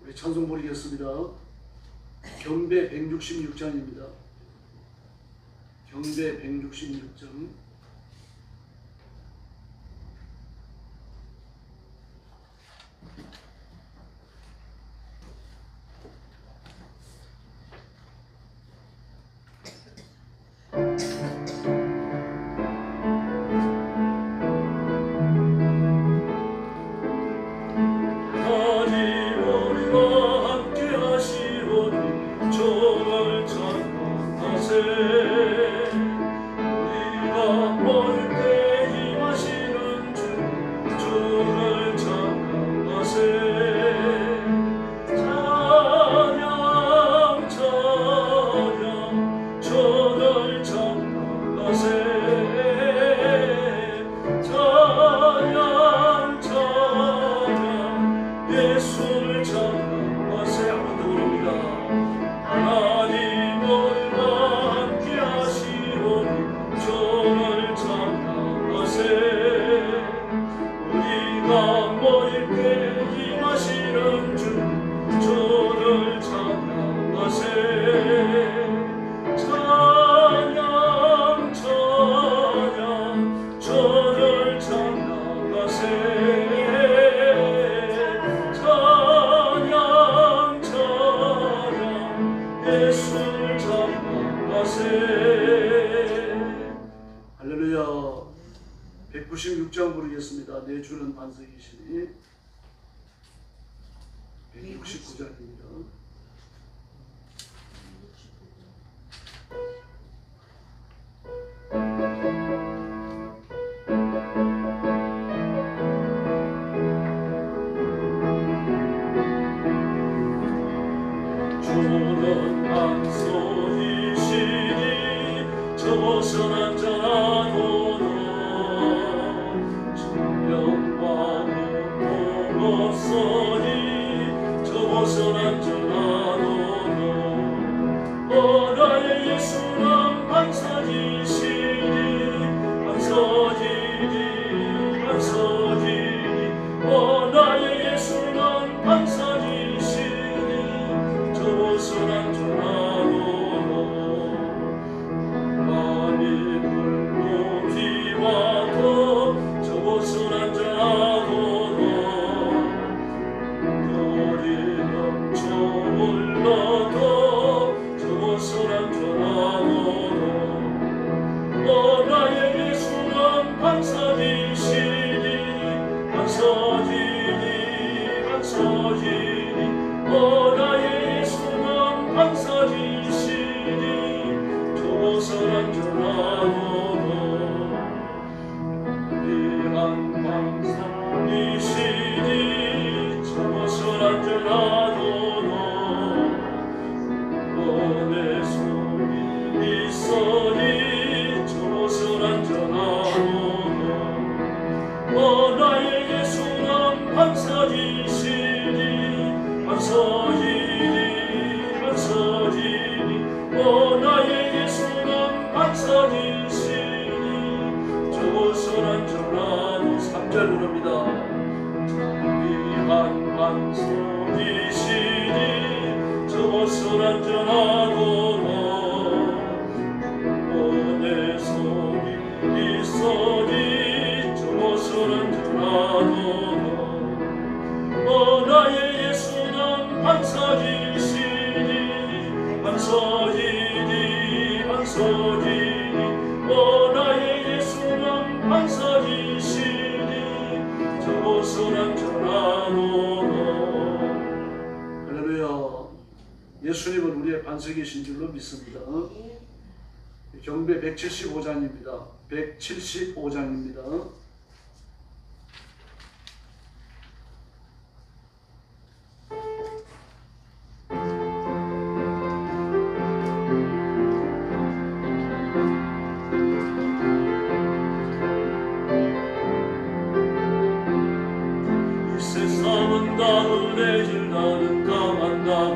우리 찬송 부르겠습니다. 경배 166장입니다. 경배 166장. 할렐루야. 196장 부르겠습니다. 내 주는 반석이시니. 169장입니다. 주는 반석이시니 저곳은 안전하도다. 질병과는 없으니 저곳은 안전하도다. 나의 예수는 반석이시니 반석이니 반석이니 나의 예수는 반석이시니 저곳은 안전하도다. 많이 불고 비 와도 저곳은 안전하도다. 별이 넘쳐 올라도 저곳은 안전하도다. 나의 예수는 반석이시니 반석이니 반석이니 나의 예수는 반석이시니 저곳은 안전하도다. 위한 반석이시니 저곳은 안전하도다. 원의 손이 있으니 저곳은 안전하도다. 나의 예수는 반석이시니 반석이니 반석이니 나의 예수는 반석이시니 저곳은 안전하도. 3절 부릅니다. 위한 반석이시니 저곳은 안전하도다. 원의 손이 있으니 저곳은 안전하도다. 나의 예수는 반석이시니 반석이니 반석이니 나의 예수는 반석이시니 저곳은 안전하도다. 할렐루야. 예수님은 우리의 반석이신 줄로 믿습니다. 경배 175장입니다. 175장입니다. 세상은 나를 내줄 나는 강한 나무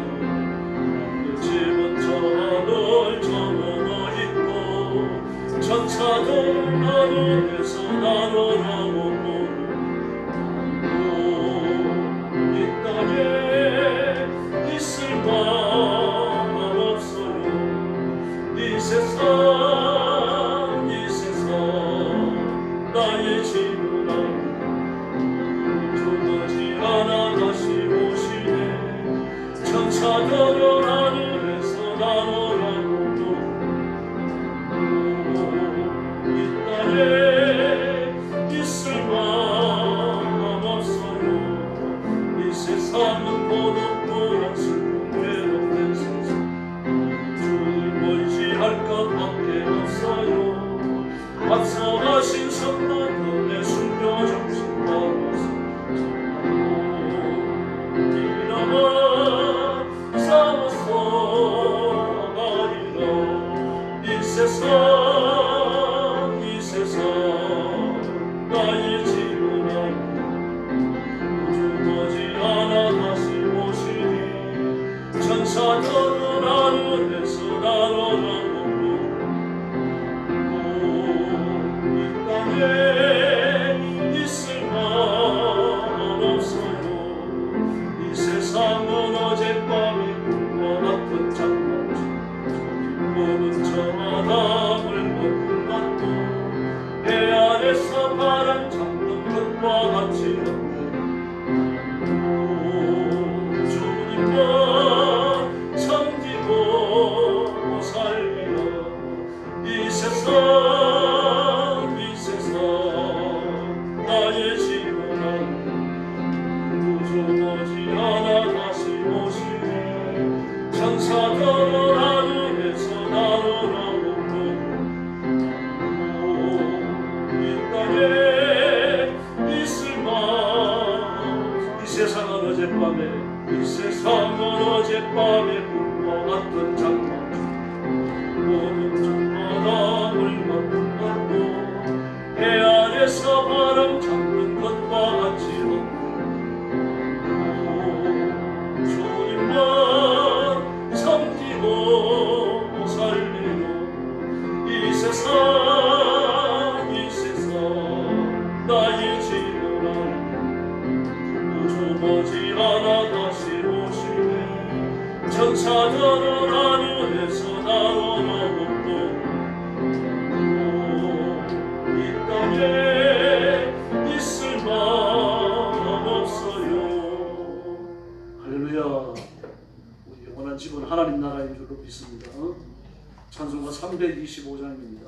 내 집은 저널 저물어 있고 천사들 나를 해서 나를 하고 부르고 하나 다시 오시네 천사들은 하늘에서 나눠라고 이 땅에 있을 만 없어요 이 세상은 고독고랑 슬픈 외롭된 세상 주님 의지할 것밖에 없어요 앞서가신 성도들의 순교 정신 따라서 이름은 싸워서 가리라 이 세상 나의 집은 주거지 않아 다시 오시니 천사들은 하늘에서 나눠라 있을 만 없어요 이 세상은 어젯밤에 꿈과 같은 장막처럼 보는 저마다 물먹은 것도 배 아래서 바람 잡는 것과 같이 주님만 섬기고 살리라 이 세상 나의 집은 부족하지 않아 다시 오시네 천사들은 하늘에서 나눠라고 이 땅에 있을 만 이 세상은 어젯밤에 꿈과 같은 장막 모든 저마다 물먹은 것도 배 아래서 바람 잡는 것과 같이 주님만 섬기고 살리로 이 세상 나의 집은 부족하지 않아 다시 오시네 천사들은 하늘에서 나눠라고 이 땅에 있을 만 없어요. 할렐루야. 우리 영원한 집은 하나님 나라인 줄로 믿습니다. 찬송가 325장입니다.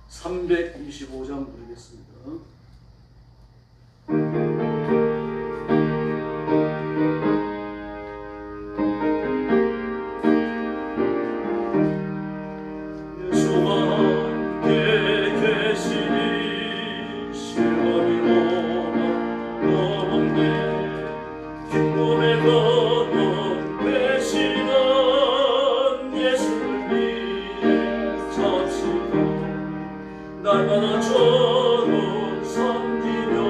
325장 부르겠습니다. 날마다 주를 섬기며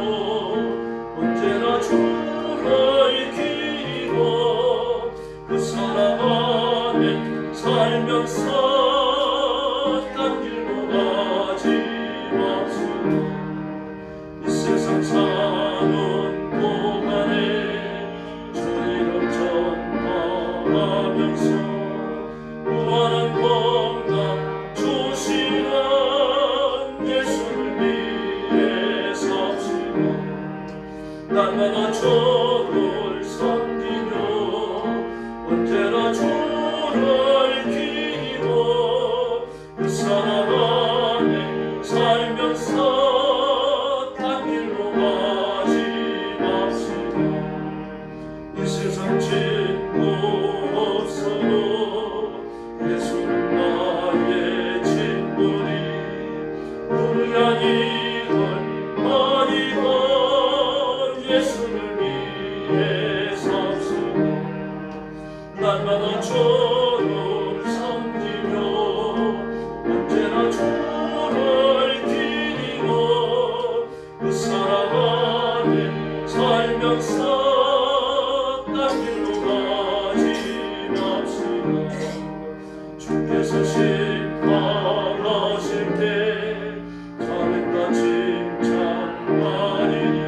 언제나 주를 기리고 그 사랑 안에 살면서 딴 길로 가지 맙시다 이 세상 사는 동안에 주 이름 전파하면서 무한한 건강 주시라 날마다 주를 섬기며 언제나 주를 기리고 그 사랑 안에 살면서 딴 길로 가지 맙시다 이 세상 짓고 없어도 예수는 나의 친구니 우리 아니걸 어디고 예수를 위해 삽시다 날마다 주를 섬기며 언제나 주를 기리고 그 사랑 안에 살면서 딴 길로 가지 맙시다 주께서 심판하실 때 잘했다 칭찬하리니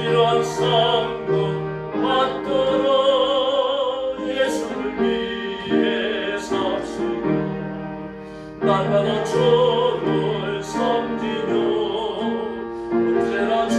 이러한 삶은 받들어 예수를 위해 삽시다 날마다 주를 섬기며 언제나 주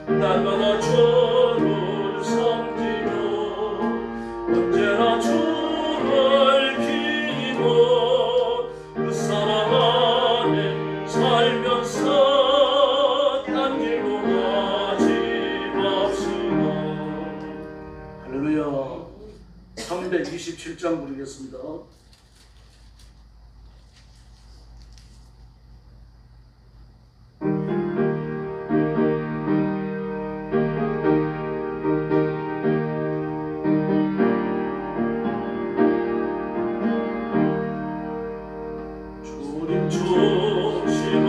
날마다 주를 섬기며 언제나 주를 기리고 그 사랑 안에 살면서 딴 길로 가지 맙시다. 할렐루야. 327장 부르겠습니다. 주님 조심하며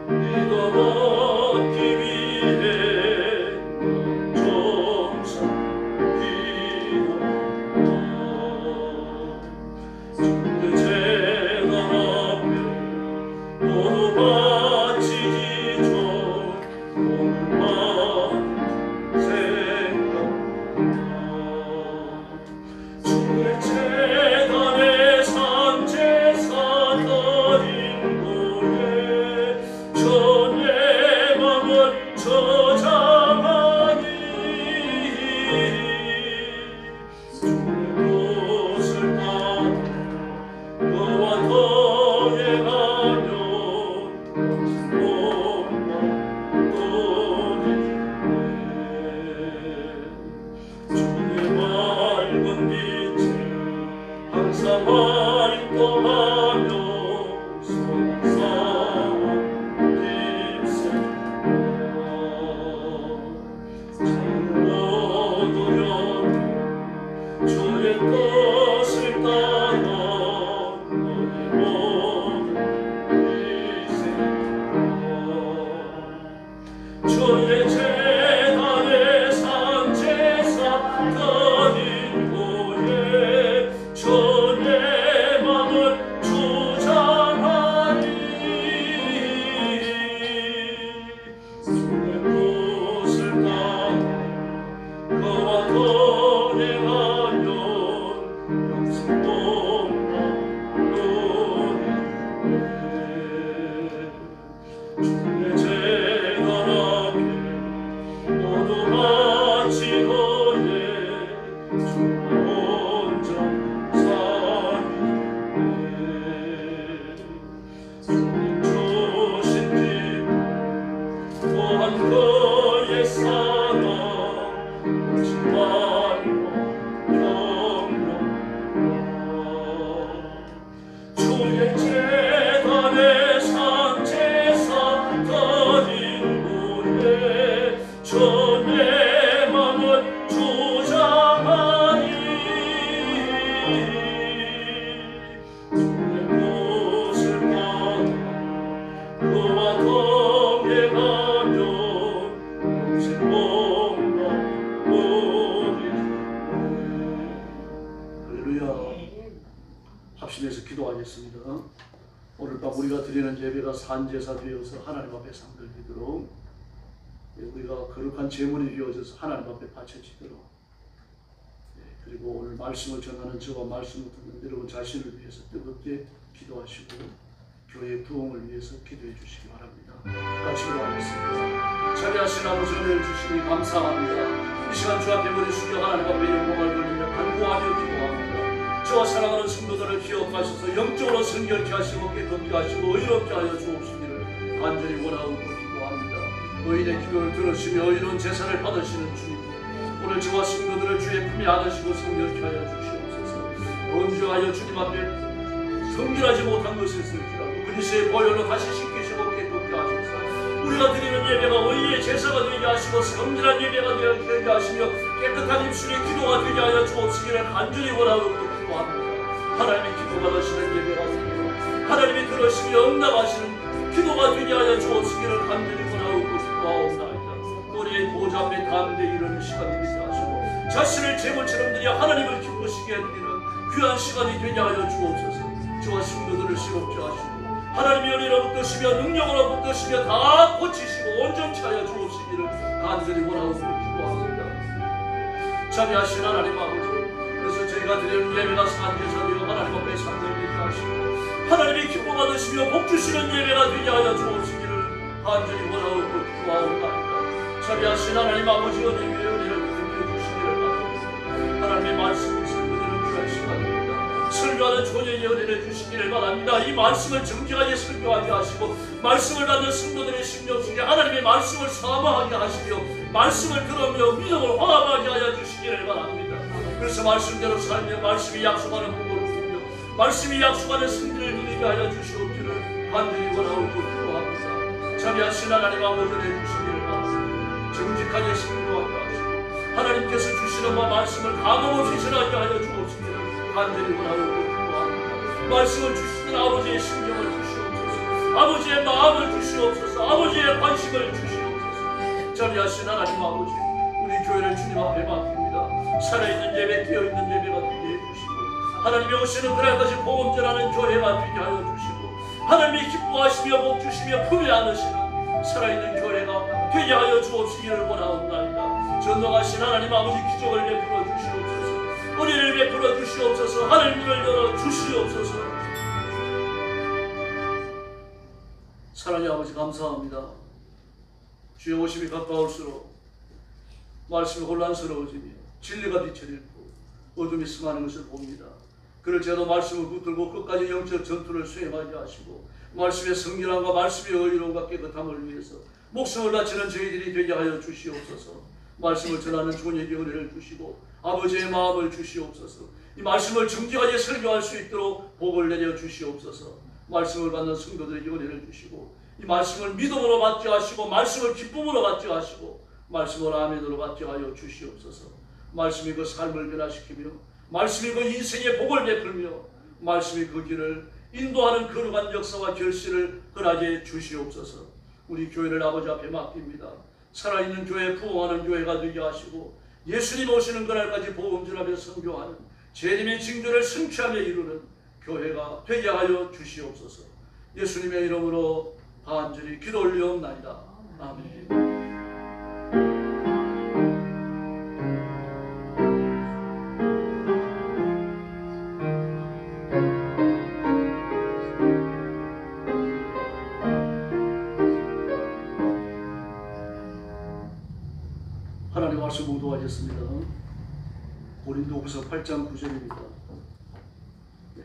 믿어 얻기 위해 정성 기도하며 주의 재단 앞에 모두 바치기 전 오늘만 생각하며 주의 재단에 산제사 드린 후에 전의 맘을 저장하니 주의 뜻을 따라 그와 동행하며 몸만 떠리네. 주의 맑은 빛을 항상 활동하며 손상한 깁스나 잘 얻으려 주의 뜻을 따라 너의 모든 희생하라. 주의 재단에 산제사 드린 후에 전의 맘을 주장하니 주의 뜻을 따라 그와 동행하며 영생 몸만 누리네. 주의 재단 앞에 모두 바치고에 주 혼자 살리네. 주님 주신 기쁨 또한 그의 사랑 오직 말로 영원하라. 주의 재단에 산제사 드린 후에 전의 맘을 주장하니 주의 뜻을 따라 그와 동행하며 영생 몸만 누리네. 할렐루야. 합심해서 기도하겠습니다. 오늘 밤 우리가 드리는 예배가 산제사 되어서 하나님 앞에 상들리도록, 우리가 거룩한 제물이 되어져서 하나님 앞에 바쳐지도록, 그리고 오늘 말씀을 전하는 저와 말씀을 듣는 여러분 자신을 위해서 뜨겁게 기도하시고 교회의 부흥을 위해서 기도해 주시기 바랍니다. 같이 기도하겠습니다. 자비하신 아버지, 은혜를 주시니 감사합니다. 이 시간 주 앞에 머리 숙여 하나님 앞에 영광을 돌리며 간구하며 기도합니다. 저와 사랑하는 성도들을 기억하셔서 영적으로 성결케 하시고 깨끗게 하시고 의롭게 하여 주옵시기를 간절히 원하고 기도합니다. 의인의 기도를 들으시며 의로운 제사를 받으시는 주님, 오늘 저와 성도들을 주의 품에 안으시고 성결케 하여 주시옵소서. 언제하여 주님 앞에 성결하지 못한 것일지라도 그리스도의 보혈로 다시 씻기시고 깨끗게 하소서. 우리가 드리는 예배가 의의 제사가 되게 하시고 성결한 예배가 되게 하시며 깨끗한 입술의 기도가 되게 하여 주옵시기를 간절히 원하고 기도합니다. 하나님의 기도 받으시는 예배가 되며 하나님이 들으시며 응답하시는 기도가 되게 하여 주옵시기를 간절히 원하고 기도하옵나이다. 우리의 보좌 앞에 담대히 이르는 시간이 되게 하시고 자신을 제물처럼 드려 하나님을 기쁘시게 해드리는 귀한 시간이 되게 하여 주옵소서. 저와 성도들을 새롭게 하시고 하나님의 은혜로 붙드시며 능력으로 붙드시며 다 고치시고 온전치 하여 주옵시기를 간절히 원하고 기도합니다. 자비하신 하나님 아버지, 그래서 저희가 드리는 예배가 산제사 되어 하나님 앞에 상들리게 하시고 하나님의 기뻐 받으시며 복 주시는 예배가 되게 하여 주옵시기를 간절히 원하고 기도하옵나이다. 자비하신 하나님 아버지 은혜 위에 은혜를 부어 주시기를 바랍니다. 하나님의 말씀이 설교되는 귀한 시간입니다. 설교하는 존재의 은혜를 주시기를 바랍니다. 이 말씀을 정직하게 설교하게 하시고 말씀을 받는 성도들의 심령 속에 하나님의 말씀을 사모하게 하시며 말씀을 들으며 믿음을 화합하게 하여 주시기를 바랍니다. 그래서 말씀대로 살며 말씀이 약속하는 복을 누리며 말씀이 약속하는 승리를 누리게 하여 주시옵기를 간절히 원하고 기도합니다. 자비하신 하나님 아버지 은혜 주시기를 바랍니다. 정직하게 설교하게 하시고 하나님께서 주시는 말씀을 감흥없이 전하게 하여 주옵시기를 간절히 원하고 기도합니다. 말씀을 주시는 아버지의 심정을 주시옵소서, 아버지의 마음을 주시옵소서, 아버지의 관심을 주시옵소서. 자비하신 하나님 아버지, 우리 교회를 주님 앞에 맡깁니다. 살아있는 예배, 깨어있는 예배가 되게 해주시고 하나님이 오시는 그날까지 복음 전하는 교회가 되게 하여 주시고 하나님이 기뻐하시며 복 주시며 품에 안으시는 살아있는 교회가 되게 하여 주옵시기를 원하옵나이다. 전능하신 하나님 아버지, 기적을 베풀어 주시옵소서, 은혜를 베풀어 주시옵소서, 하늘문을 열어 주시옵소서. 사랑의 아버지 감사합니다. 주의 오심이 가까울수록 말씀이 혼란스러워지며 진리가 빛을 잃고 어둠이 승하는 것을 봅니다. 그럴지라도 말씀을 붙들고 끝까지 영적 전투를 수행하게 하시고 말씀의 성결함과 말씀의 의로움과 깨끗함을 위해서 목숨을 바치는 저희들이 되게 하여 주시옵소서. 말씀을 전하는 종에게 은혜를 주시고 아버지의 마음을 주시옵소서. 이 말씀을 정직하게 설교할 수 있도록 복을 내려 주시옵소서. 말씀을 받는 성도들에게 은혜를 주시고 이 말씀을 믿음으로 받게 하시고 말씀을 기쁨으로 받게 하시고 말씀을 아멘으로 받게 하여 주시옵소서. 말씀이 그 삶을 변화시키며 말씀이 그 인생의 복을 베풀며 말씀이 그 길을 인도하는 거룩한 역사와 결실을 허락해 주시옵소서. 우리 교회를 아버지 앞에 맡깁니다. 살아있는 교회, 부흥하는 교회가 되게 하시고 예수님 오시는 그날까지 복음 전하며 선교하는 재림의 징조를 성취하며 이루는 교회가 되게 하여 주시옵소서. 예수님의 이름으로 간절히 기도 올리옵나이다. 아멘. 하나님 말씀 묵도하겠습니다. 고린도후서 8장 9절입니다.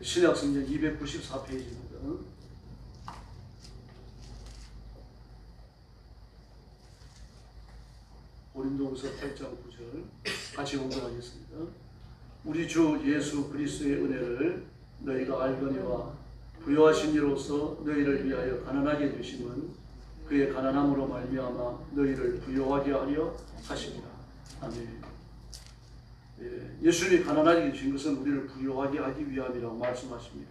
신약성경 294페이지입니다. 고린도후서 8장 9절 같이 공부하겠습니다. 우리 주 예수 그리스도의 은혜를 너희가 알거니와 부요하신 이로써 너희를 위하여 가난하게 되심은 그의 가난함으로 말미암아 너희를 부요하게 하려 하십니다. 아멘. 예수님이 가난하게 되신 것은 우리를 부요하게 하기 위함이라고 말씀하십니다.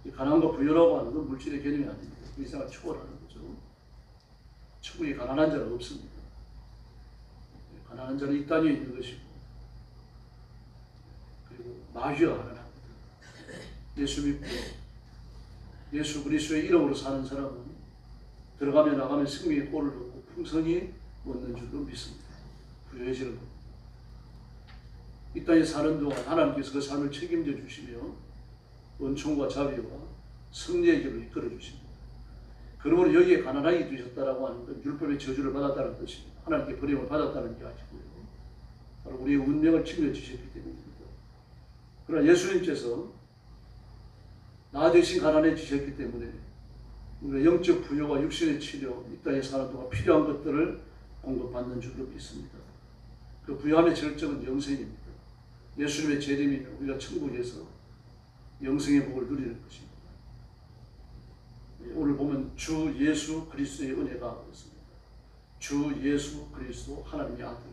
이 가난과 부요라고 하는 건 물질의 개념이 아닙니다. 이 세상을 초월하는 거죠. 천국에 가난한 자는 없습니다. 가난한 자는 이 땅에 있는 것이고 그리고 마귀가 가난합니다. 예수 믿고 예수 그리스도의 이름으로 사는 사람은 들어가며 나가며 생명의 꼴을 얻고 풍성히 얻는 줄로 믿습니다. 부요해지는 겁니다. 이 땅에 사는 동안 하나님께서 그 삶을 책임져 주시며 은총과 자비와 승리의 길로 이끌어 주십니다. 그러므로 여기에 가난하게 되셨다라고 하는 건 율법의 저주를 받았다는 뜻입니다. 하나님께 버림을 받았다는 게 아니고요. 바로 우리의 운명을 책임지셨기 때문입니다. 그러나 예수님께서 나 대신 가난해지셨기 때문에 우리가 영적 부요와 육신의 치료, 이 땅에 사는 동안 필요한 것들을 공급받는 줄로 믿습니다. 그 부요함의 절정은 영생입니다. 예수님의 재림이면 우리가 천국에서 영생의 복을 누리는 것입니다. 오늘 보면 주 예수 그리스도의 은혜가 있습니다. 주 예수 그리스도 하나님의 아들.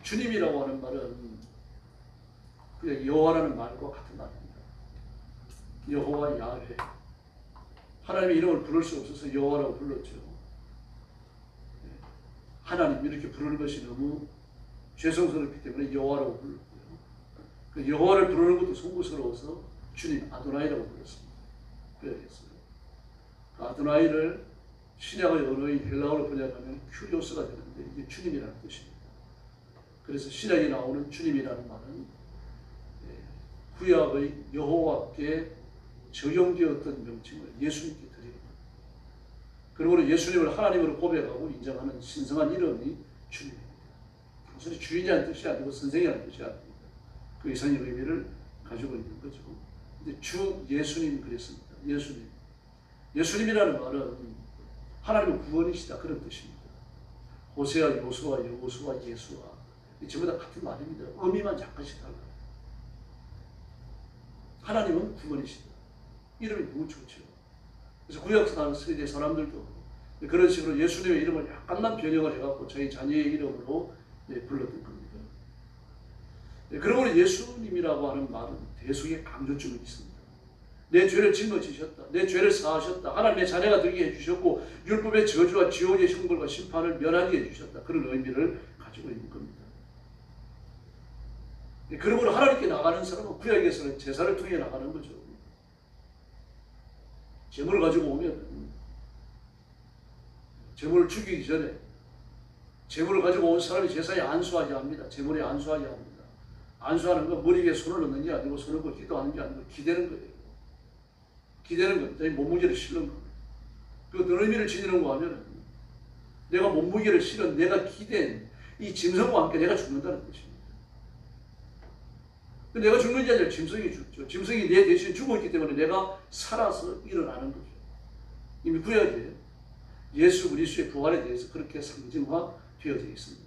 주님이라고 하는 말은 그냥 여호와라는 말과 같은 말입니다. 여호와 야훼. 하나님의 이름을 부를 수 없어서 여호와라고 불렀죠. 하나님 이렇게 부르는 것이 너무 죄송스럽기 때문에 여호와라고 불렀고요. 그 여호와를 부르는 것도 송구스러워서 주님 아도나이라고 불렀습니다. 그래야겠어요. 그 아도나이를 신약의 언어인 헬라어로 번역하면 큐리오스가 되는데 이게 주님이라는 뜻입니다. 그래서 신약에 나오는 주님이라는 말은 구약의 여호와께 적용되었던 명칭을 예수님께 드립니다. 그러므로 예수님을 하나님으로 고백하고 인정하는 신성한 이름이 주님입니다. 단순히 주인이라는 뜻이 아니고 선생이라는 뜻이 아닙니다. 그 이상의 의미를 가지고 있는 거죠. 근데 주 예수님이 그랬습니다. 예수님. 예수님이라는 말은 하나님의 구원이시다 그런 뜻입니다. 호세아, 요수아, 여호수아, 예수아 전부 다 같은 말입니다. 의미만 약간씩 달라요. 하나님은 구원이시다. 이름이 너무 좋죠. 그래서 구약 세대 사람들도 그런 식으로 예수님의 이름을 약간만 변형을 해갖고 저희 자녀의 이름으로 불렀던 겁니다. 그러므로 예수님이라고 하는 말은 대속의 강조점이 있습니다. 내 죄를 짊어지셨다. 내 죄를 사하셨다. 하나님의 자녀가 되게 해주셨고 율법의 저주와 지옥의 형벌과 심판을 면하게 해주셨다. 그런 의미를 가지고 있는 겁니다. 그러므로 하나님께 나가는 사람은 구약에서는 제사를 통해 나가는 거죠. 제물을 가지고 오면 제물을 죽이기 전에 제물을 가지고 온 사람이 제사에 안수하게 합니다. 제물에 안수하게 합니다. 안수하는 건 머리 위에 손을 넣는 게 아니고 손을 걸 기도하는 게 아니고 기대는 거예요. 기대는 겁니다. 몸무게를 실는 겁니다. 그 어떤 의미를 지니는 거 하면 내가 몸무게를 실은 내가 기댄 이 짐승과 함께 내가 죽는다는 뜻입니다. 내가 죽는 게 아니라 짐승이 죽죠. 짐승이 내 대신 죽었기 때문에 내가 살아서 일어나는 거죠. 이미 구약에 예수 그리스도의 부활에 대해서 그렇게 상징화되어져 있습니다.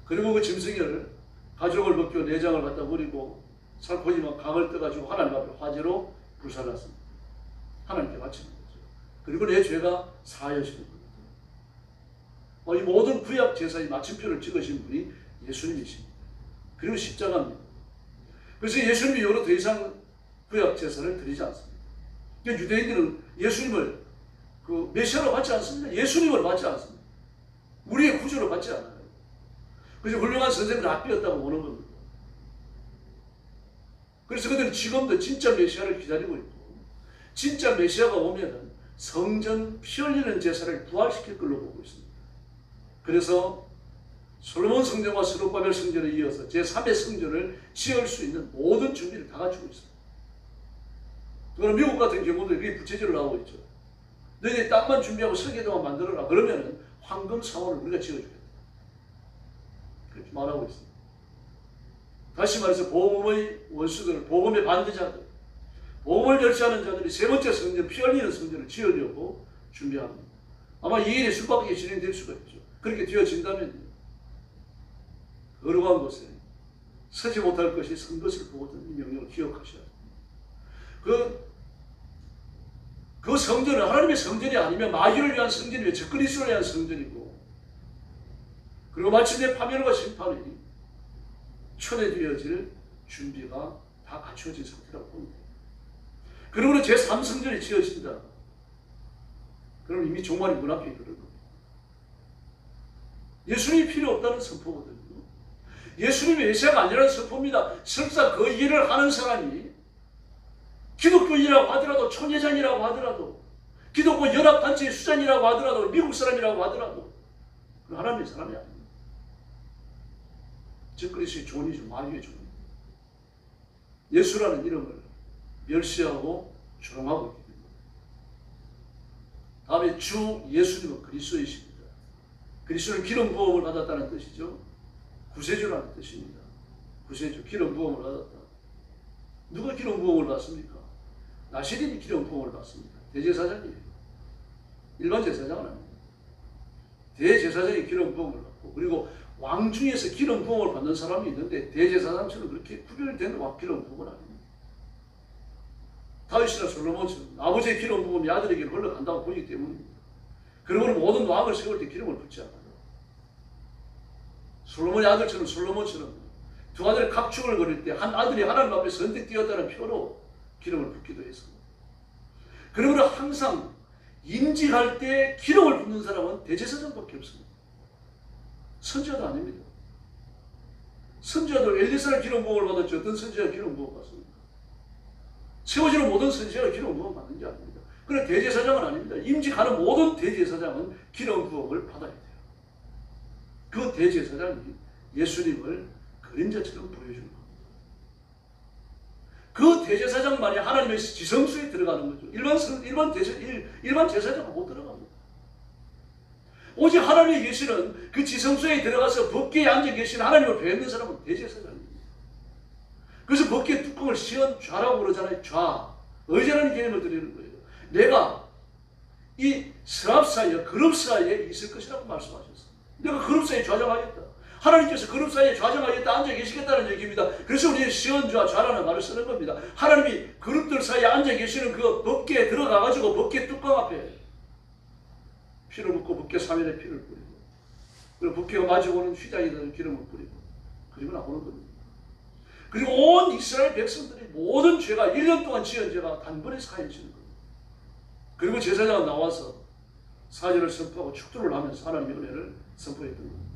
그리고 그 짐승을 가죽을 벗겨 내장을 갖다 버리고 살코기만 강을 떠가지고 하나님 앞에 화제로 불살랐습니다. 하나님께 바치는 거죠. 그리고 내 죄가 사하여지는 겁니다. 이 모든 구약 제사의 마침표를 찍으신 분이 예수님이십니다. 그리고 십자가입니다. 그래서 예수님이 이후로 더 이상 구약 제사를 드리지 않습니다. 그러니까 유대인들은 예수님을 그 메시아로 받지 않습니다. 예수님을 받지 않습니다. 우리의 구주로 받지 않아요. 그래서 훌륭한 선생님 랍비였다고 보는 겁니다. 그래서 그들은 지금도 진짜 메시아를 기다리고 있고 진짜 메시아가 오면 성전 피 흘리는 제사를 부활시킬 걸로 보고 있습니다. 그래서 솔로몬 성전과 스룹바벨 성전에 이어서 제3의 성전을 지을 수 있는 모든 준비를 다 갖추고 있습니다. 그럼 미국 같은 경우도 이게 부채질을 하고 있죠. 너희들이 땅만 준비하고 설계도만 만들어라. 그러면 황금 사원을 우리가 지어주겠다. 그렇게 말하고 있습니다. 다시 말해서 복음의 원수들, 복음의 반대자들, 복음을 멸시하는 자들이 세 번째 성전, 피 흘리는 성전을 지으려고 준비합니다. 아마 이 일이 숨바쁘게 진행될 수가 있죠. 그렇게 되어진다면 거룩한 곳에 서지 못할 것이 선 것을 보거든 이 명령을 기억하셔야 됩니다. 그 성전은 하나님의 성전이 아니면 마귀를 위한 성전이며 적그리스도를 위한 성전이고 그리고 마침내 파멸과 심판이 초래되어질 준비가 다 갖추어진 상태라고 봅니다. 그러므로 제3성전이 지어진다. 그럼 이미 종말이 문 앞에 이르는 겁니다. 예수님이 필요 없다는 선포거든요. 예수님이 메시아가 아니라는 선포입니다. 설사 그 일을 하는 사람이 기독교인이라고 하더라도 총회장이라고 하더라도 기독교 연합단체의 수장이라고 하더라도 미국 사람이라고 하더라도 하나님의 사람이 아닙니다. 적그리스도의 종이죠. 마귀의 종입니다. 예수라는 이름을 멸시하고 조롱하고 있기 때문에 다음에 주 예수님은 그리스도이십니다. 그리스도는 기름 부음을 받았다는 뜻이죠. 구세주라는 뜻입니다. 구세주, 기름 부음을 받았다. 누가 기름 부음을 받습니까? 나시린이 기름 부음을 받습니다. 대제사장이에요. 일반 제사장은 아닙니다. 대제사장이 기름 부음을 받고 그리고 왕 중에서 기름 부음을 받는 사람이 있는데 대제사장처럼 그렇게 구별된 기름 부음은 아닙니다. 다윗이나 솔로몬처럼 아버지의 기름 부음이 아들에게 흘러간다고 보기 때문입니다. 그러므로 모든 왕을 세울 때 기름을 붓지 않아요. 솔로몬의 아들처럼 솔로몬처럼 두 아들의 각축을 거릴 때 한 아들이 하나님 앞에 선택되었다는 표로 기름을 붓기도 했습니다. 그러므로 항상 임직할 때 기름을 붓는 사람은 대제사장밖에 없습니다. 선지자도 아닙니다. 선지자도 엘리사를 기름 부음을 받았죠. 어떤 선지자가 기름 부음을 받습니까? 세워지는 모든 선지자가 기름 부음을 받는 게 아닙니다. 그러나 대제사장은 아닙니다. 임직하는 모든 대제사장은 기름 부음을 받아야 돼요. 그 대제사장이 예수님을 그림자처럼 보여주는 겁니다. 그 대제사장만이 하나님의 지성소에 들어가는 거죠. 일반 제사장은 못 들어갑니다. 오직 하나님의 계시는 그 지성소에 들어가서 법궤에 앉아 계신 하나님을 뵙는 사람은 대제사장입니다. 그래서 법궤 뚜껑을 시언 좌라고 그러잖아요. 좌. 의자라는 개념을 드리는 거예요. 내가 이 스랍 사이에, 그룹 사이에 있을 것이라고 말씀하셨어요. 내가 그룹 사이에 좌정하겠다. 하나님께서 그룹 사이에 좌정하겠다, 앉아 계시겠다는 얘기입니다. 그래서 우리는 시언좌, 좌라는 말을 쓰는 겁니다. 하나님이 그룹들 사이에 앉아 계시는 그 법궤에 들어가가지고 법궤 뚜껑 앞에 피를 붓고 법궤 사면에 피를 뿌리고, 그리고 법궤가 마주오는 휘장에다 기름을 뿌리고, 그리고 나오는 겁니다. 그리고 온 이스라엘 백성들이 모든 죄가 1년 동안 지은 죄가 단번에 사해지는 겁니다. 그리고 제사장은 나와서 사절을 선포하고 축도를 하면서 하나님의 은혜를 선포했던 겁니다.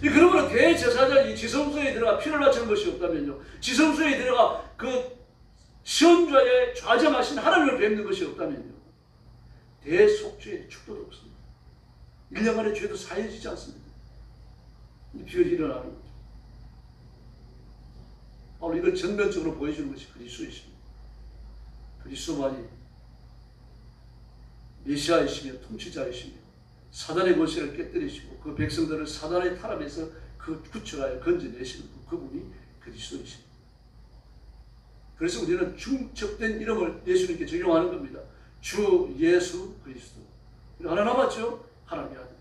그러므로 대제사장이 지성소에 들어가 피를 바치는 것이 없다면요, 지성소에 들어가 그 시언좌에 좌정하신 하나님을 뵙는 것이 없다면요, 대속죄의 축도도 없습니다. 1년간의 죄도 사해지지 않습니다. 비결이 일어나는 거죠. 바로 이걸 전면적으로 보여주는 것이 그리스도이십니다. 그리스도만이 메시아이시며 통치자이시며 사단의 권세를 깨뜨리시고 그 백성들을 사단의 타락에서 그 구출하여 건져내시는 그분이 그리스도이십니다. 그래서 우리는 중첩된 이름을 예수님께 적용하는 겁니다. 주 예수 그리스도. 하나 남았죠? 하나님의 아들.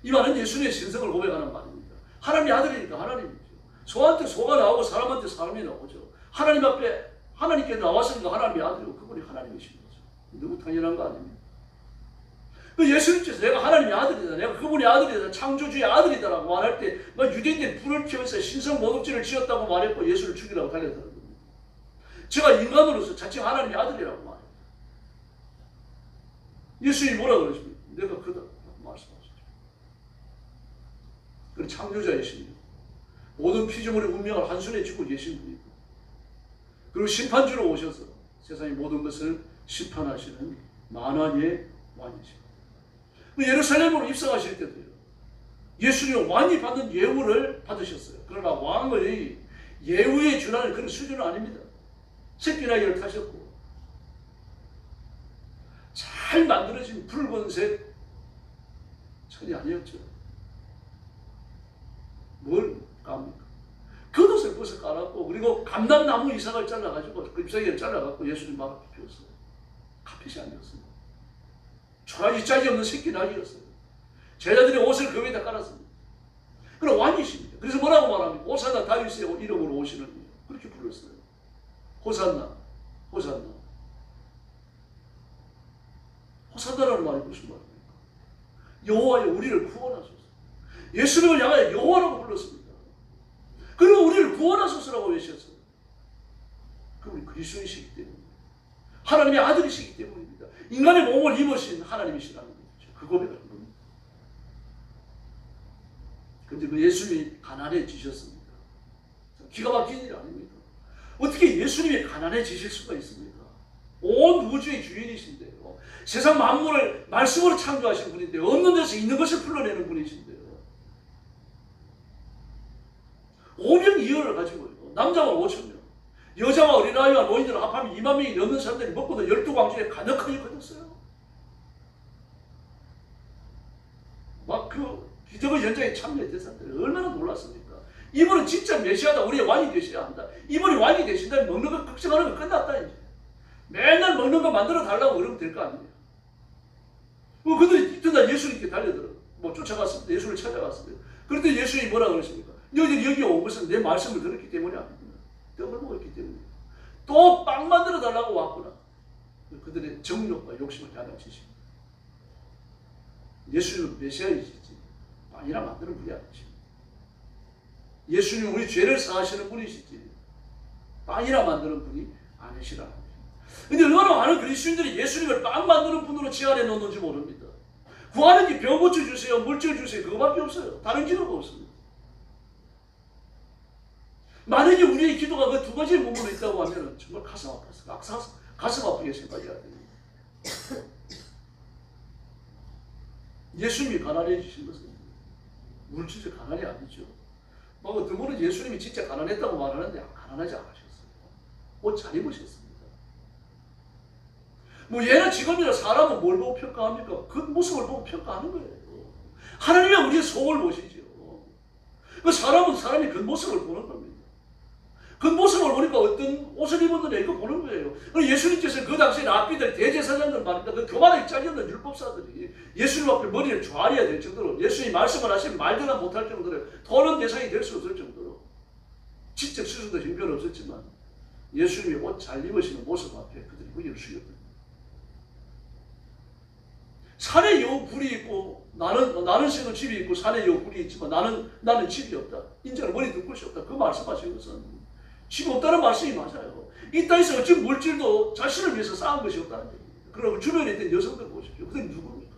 이 말은 예수님의 신성을 고백하는 말입니다. 하나님의 아들이니까 하나님이죠. 소한테 소가 나오고 사람한테 사람이 나오죠. 하나님 앞에 하나님께 나왔으니까 하나님의 아들이고 그분이 하나님이신 거죠. 너무 당연한 거 아닙니까? 그 예수님께서 내가 하나님의 아들이다, 내가 그분의 아들이다, 창조주의 아들이다라고 말할 때 유대인들이 불을 피워서 신성 모독죄를 지었다고 말했고 예수를 죽이라고 달려드는 겁니다. 제가 인간으로서 자칭 하나님의 아들이라고 말해요. 예수님이 뭐라 그러십니까? 내가 그다 말씀하시죠. 그는 창조자이십니다. 모든 피조물의 운명을 한순에 쥐고 계신 분이고, 그리고 심판주로 오셔서 세상의 모든 것을 심판하시는 만왕의 왕이십니다. 예루살렘으로 입성하실 때도요, 예수님은 왕이 받는 예우를 받으셨어요. 그러나 왕의 예우에 준하는 그런 수준은 아닙니다. 새끼나귀를 타셨고 잘 만들어진 붉은색 천이 아니었죠. 뭘 깝니까? 겉옷을 벗어 깔았고, 그리고 감람나무 이삭을 잘라가지고 그 잎사귀를 잘라갖고 예수님 막 앞에 피웠어요. 카펫이 아니었습니다. 초라지 짝이 없는 새끼 낙이었어요. 제자들이 옷을 그 위에다 깔았습니다. 그럼 왕이십니다. 그래서 뭐라고 말합니까? 호산나 다윗의 이름으로 오시는 분, 그렇게 불렀어요. 호산나, 호산나. 호산나라는 말이 무슨 말입니까? 여호와여 우리를 구원하소서. 예수님을 향하여 여호와라고 불렀습니다. 그리고 우리를 구원하소서라고 외쳤어요. 그분이 그리스도이시기 때문입니다. 하나님의 아들이시기 때문입니다. 인간의 몸을 입으신 하나님이시라는 거죠. 그 고백을 합니다. 그런데 그 예수님이 가난해지셨습니다. 기가 막힌 일 아닙니까? 어떻게 예수님이 가난해지실 수가 있습니까? 온 우주의 주인이신데요, 세상 만물을 말씀으로 창조하신 분인데, 없는 데서 있는 것을 풀어내는 분이신데요, 오병이어를 가지고요, 남자만 5,000명, 여자와 어린아이와 노인들을 합하면 2만 명이 넘는 사람들이 먹고도 12광주에 가득하게 거뒀어요. 막 그 기적의 현장에 참여했던 사람들이 얼마나 놀랐습니까? 이분은 진짜 메시아다, 우리의 왕이 되셔야 한다. 이분이 왕이 되신다면 먹는 거 걱정하는 거 끝났다 이제. 맨날 먹는 거 만들어 달라고 그러면 될 거 아니에요. 그들이 이튿날 예수님께 달려들어 쫓아갔습니다. 예수를 찾아갔습니다. 그런데 예수님이 뭐라 그러십니까? 너희들이 여기 온 것은 내 말씀을 들었기 때문이 아닙니다. 떡을 먹었기 때문에. 또 빵 만들어 달라고 왔구나. 그들의 정욕과 욕심을 야단치십니다. 예수님은 메시아이시지 빵이나 만드는 분이 아니십니다. 예수님은 우리 죄를 사하시는 분이시지 빵이나 만드는 분이 아니시라는 거예요. 근데 얼마나 많은 그리스도인들이 예수님을 빵 만드는 분으로 지안해 놓는지 모릅니다. 구하는 게 병 고쳐 주세요, 물질 주세요, 그거밖에 없어요. 다른 기도가 없습니다. 만약에 우리의 기도가 그 두 가지의 부분에 있다고 하면 정말 가슴 아팠어요. 가슴 아프게 생각해야 됩니다. 예수님이 가난해지신 것은 물질적 가난이 아니죠. 어떤 분은 예수님이 진짜 가난했다고 말하는데 가난하지 않으셨어요. 옷 잘 입으셨습니다. 뭐 얘는 지금이나 사람은 뭘 보고 평가합니까? 그 모습을 보고 평가하는 거예요. 하나님이 우리의 속을 보시죠. 그 사람은 사람이 그 모습을 보는 겁니다. 그 모습을 보니까 어떤 옷을 입었느냐 이거 보는 거예요. 예수님께서 그 당시에 랍비들 대제사장들 말입니다. 그 교만하게 잘렸는 율법사들이 예수님 앞에 머리를 조아려야 될 정도로 예수님이 말씀을 하시면 말대나 못할 정도로 토론 대상이 될 수 없을 정도로 지적 수준도 형편없었지만 예수님이 옷 잘 입으시는 모습 앞에 그들이 의를 수였다. 산에 여우 굴이 있고 나는 생은 집이 있고 산에 여우 굴이 있지만 나는 집이 없다. 인자는 머리 둘 곳이 없다. 그 말씀하신 것은 집이 없다는 말씀이 맞아요. 이 땅에서 어찌 물질도 자신을 위해서 쌓은 것이 없다는 얘기예요. 그러고 주변에 있던 여성들 보십시오. 그들은 누구입니까?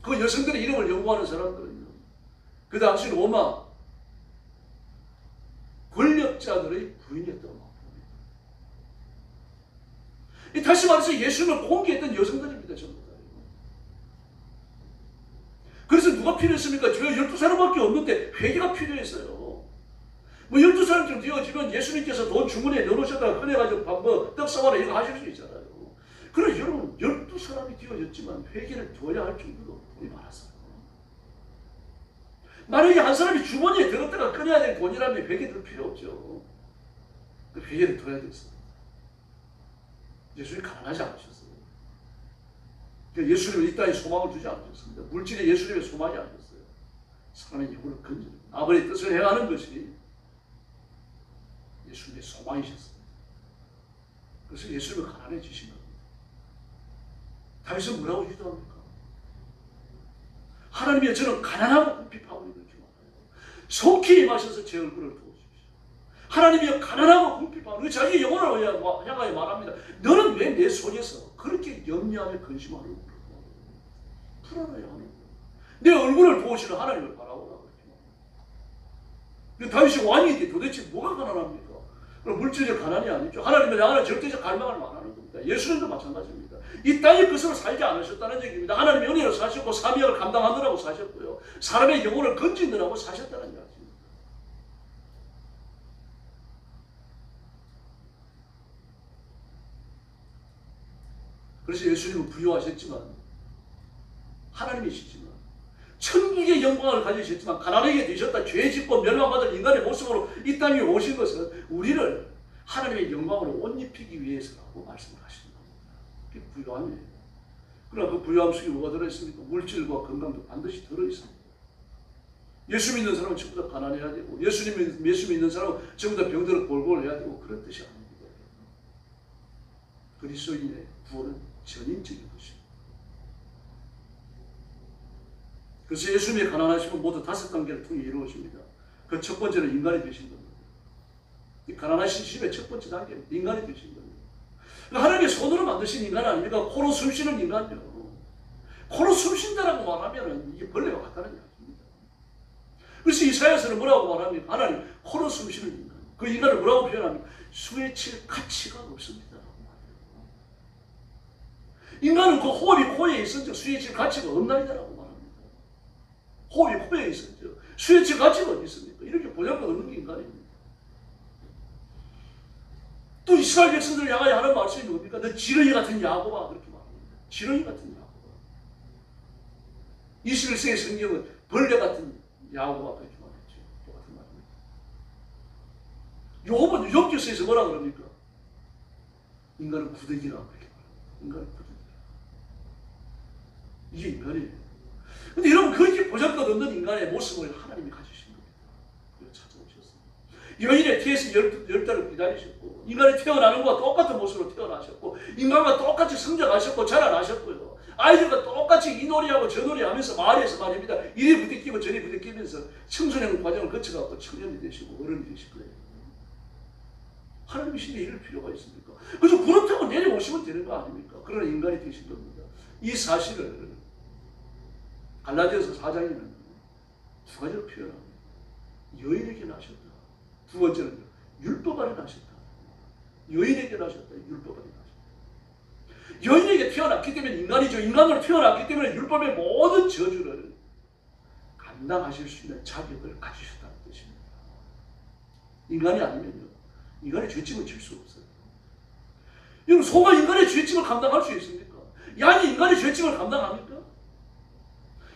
그 여성들의 이름을 연구하는 사람들은요. 그 당시 로마 권력자들의 부인이었다고 합니다. 다시 말해서 예수님을 공개했던 여성들입니다. 전부 다. 그래서 누가 필요했습니까? 저 12사람밖에 없는데 회개가 필요했어요. 뭐 12사람쯤 되어지면 예수님께서 돈 주머니에 넣어놓으셨다가 꺼내가지고 떡 사와라 이거 하실 수 있잖아요. 그래 여러분 12사람이 되어졌지만 회개를 둬야 할 정도로 돈이 많았어요. 만약에 한 사람이 주머니에 들었다가 꺼내야 될 돈이라면 회개 들 필요 없죠. 그 회개를 둬야 됐어요. 예수님이 가난하지 않으셨어요. 예수님은 이 땅에 소망을 주지 않으셨습니다. 물질에 예수님의 소망이 아니었어요. 사람의 영혼을 건지는 아버지의 뜻을 행하는 것이 예수님의 소망이셨습니다. 그래서 예수님은 가난해지신 겁니다. 다윗은 뭐라고 기도합니까? 하나님이여 저는 가난하고 궁핍하오니 이렇게 말해요. 속히 임하셔서 제 얼굴을 도우십시오. 하나님이여 가난하고 궁핍하오니 자기 영혼을 향하여 말합니다. 너는 왜 내 속에서 그렇게 염려하며 근심하는 풀어놔야 하는 거예요. 내 얼굴을 보시는 하나님을 바라보라고 이렇게. 다윗이 왕인데 도대체 뭐가 가난합니까? 그럼 물질적 가난이 아니죠. 하나님은 향하는 절대적 갈망을 말하는 겁니다. 예수님도 마찬가지입니다. 이 땅의 것으로 살지 않으셨다는 얘기입니다. 하나님의 은혜로 사셨고 사명을 감당하느라고 사셨고요. 사람의 영혼을 건지느라고 사셨다는 얘기입니다. 그래서 예수님은 부유하셨지만 하나님이시지만 천국의 영광을 가지셨지만 가난하게 되셨다. 죄 짓고 멸망받은 인간의 모습으로 이 땅에 오신 것은 우리를 하나님의 영광으로 옷 입히기 위해서라고 말씀을 하시는 겁니다. 그게 부유함이에요. 그러나 그 부유함 속에 뭐가 들어있습니까? 물질과 건강도 반드시 들어있습니다. 예수 믿는 사람은 전부 다 가난해야 되고 예수 믿는 사람은 전부 다 병들어 골골해야 되고 그런 뜻이 아닙니다. 그리스도인의 구원은 전인적인 것입니다. 그래서 예수님의 가난하심은 모두 5단계를 통해 이루어집니다. 그 첫 번째는 인간이 되신 겁니다. 이 가난하신 심의 첫 번째 단계는 인간이 되신 겁니다. 하나님의 손으로 만드신 인간 아닙니까? 코로 숨쉬는 인간이요. 코로 숨쉰다라고 말하면 이게 벌레가 같다는 이야기입니다. 그래서 이사야서는 뭐라고 말합니까? 하나님 코로 숨쉬는 인간. 그 인간을 뭐라고 표현합니까? 수에 칠 가치가 없습니다. 인간은 그 호흡이 코에 있었죠. 수에 칠 가치가 없나이다라고 말합니다. 호흡이 코에 있었죠. 수에 칠 가치가 어디 있습니까? 이렇게 보잘것 없는 게 인간입니다. 또 이스라엘 백성들을 향하여 하는 말씀이 뭡니까? 너 지렁이 같은 야곱아 그렇게 말합니다. 지렁이 같은 야곱아. 21세기 성경은 벌레 같은 야곱아 그렇게 말했죠. 똑같은 말입니다. 욥은 욥기서에서 뭐라 그럽니까? 인간은 구더기라 그렇게 말합니다. 인간은 구더기. 이게 인간이에요. 근데 여러분 그렇게 보잘것 없는 인간의 모습을 하나님이 가지신 겁니다. 그래서 찾아오셨습니다. 여인의 태에서 10달을 기다리셨고 인간이 태어나는 것과 똑같은 모습으로 태어나셨고 인간과 똑같이 성장하셨고 자라나셨고요. 아이들과 똑같이 이 놀이하고 저 놀이하면서 마을에서 말입니다. 이리 부딪히고 저리 부딪히면서 청소년 과정을 거쳐갖고 청년이 되시고 어른이 되실 거예요. 하나님이신데 이럴 필요가 있습니까? 그래서 구름 타고 내려오시면 되는 거 아닙니까? 그러나 인간이 되신 겁니다. 이 사실을 갈라디아서 4장에는 두 가지로 표현합니다. 여인에게 나셨다. 두 번째는 율법 아래 나셨다. 여인에게 나셨다. 율법 아래 나셨다. 여인에게 태어났기 때문에 인간이죠. 인간으로 태어났기 때문에 율법의 모든 저주를 감당하실 수 있는 자격을 가지셨다는 뜻입니다. 인간이 아니면요. 인간의 죄짐을 질 수 없어요. 여러분, 소가 인간의 죄짐을 감당할 수 있습니까? 양이 인간의 죄짐을 감당합니까?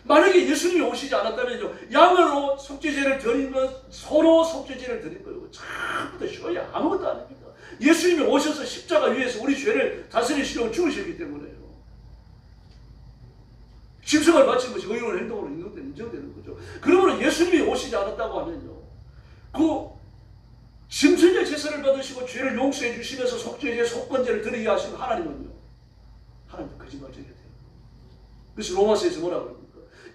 만약에 예수님이 오시지 않았다면요, 양으로 속죄제를 드린 것, 소로 속죄제를 드린 거예요. 처음부터 쉬워야 아무것도 아닙니다. 예수님이 오셔서 십자가 위에서 우리 죄를 다스리시려고 죽으셨기 때문에요. 짐승을 바친 것이 의로운 행동으로 인정되는 거죠. 그러므로 예수님이 오시지 않았다고 하면요, 그 짐승의 제사를 받으시고 죄를 용서해 주시면서 속죄제, 속건제를 드리게 하신 하나님은요, 하나님 거짓말쟁이 돼요. 그래서 로마서에서 뭐라고 합니까?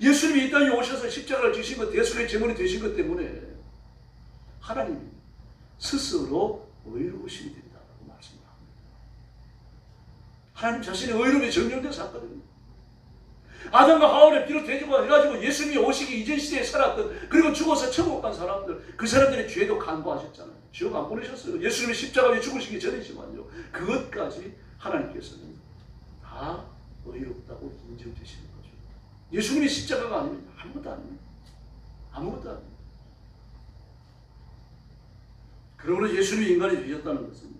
예수님이 이 땅에 오셔서 십자가를 지신 것, 대속의 제물이 되신 것 때문에 하나님이 스스로 의로우심이 된다고 말씀을 합니다. 하나님 자신의 의로움이 증명된 사건입니다. 아담과 하와를 비롯해가지고 예수님이 오시기 이전 시대에 살았던, 그리고 죽어서 천국 간 사람들, 그 사람들의 죄도 간구하셨잖아요. 지옥 안 보내셨어요. 예수님이 십자가에 죽으시기 전이지만요, 그것까지 하나님께서는 다 의롭다고 인정되시는 거죠. 예수님이 십자가가 아니면 아무것도 아닙니다. 아무것도 아닙니다. 그러므로 예수님이 인간이 되셨다는 것은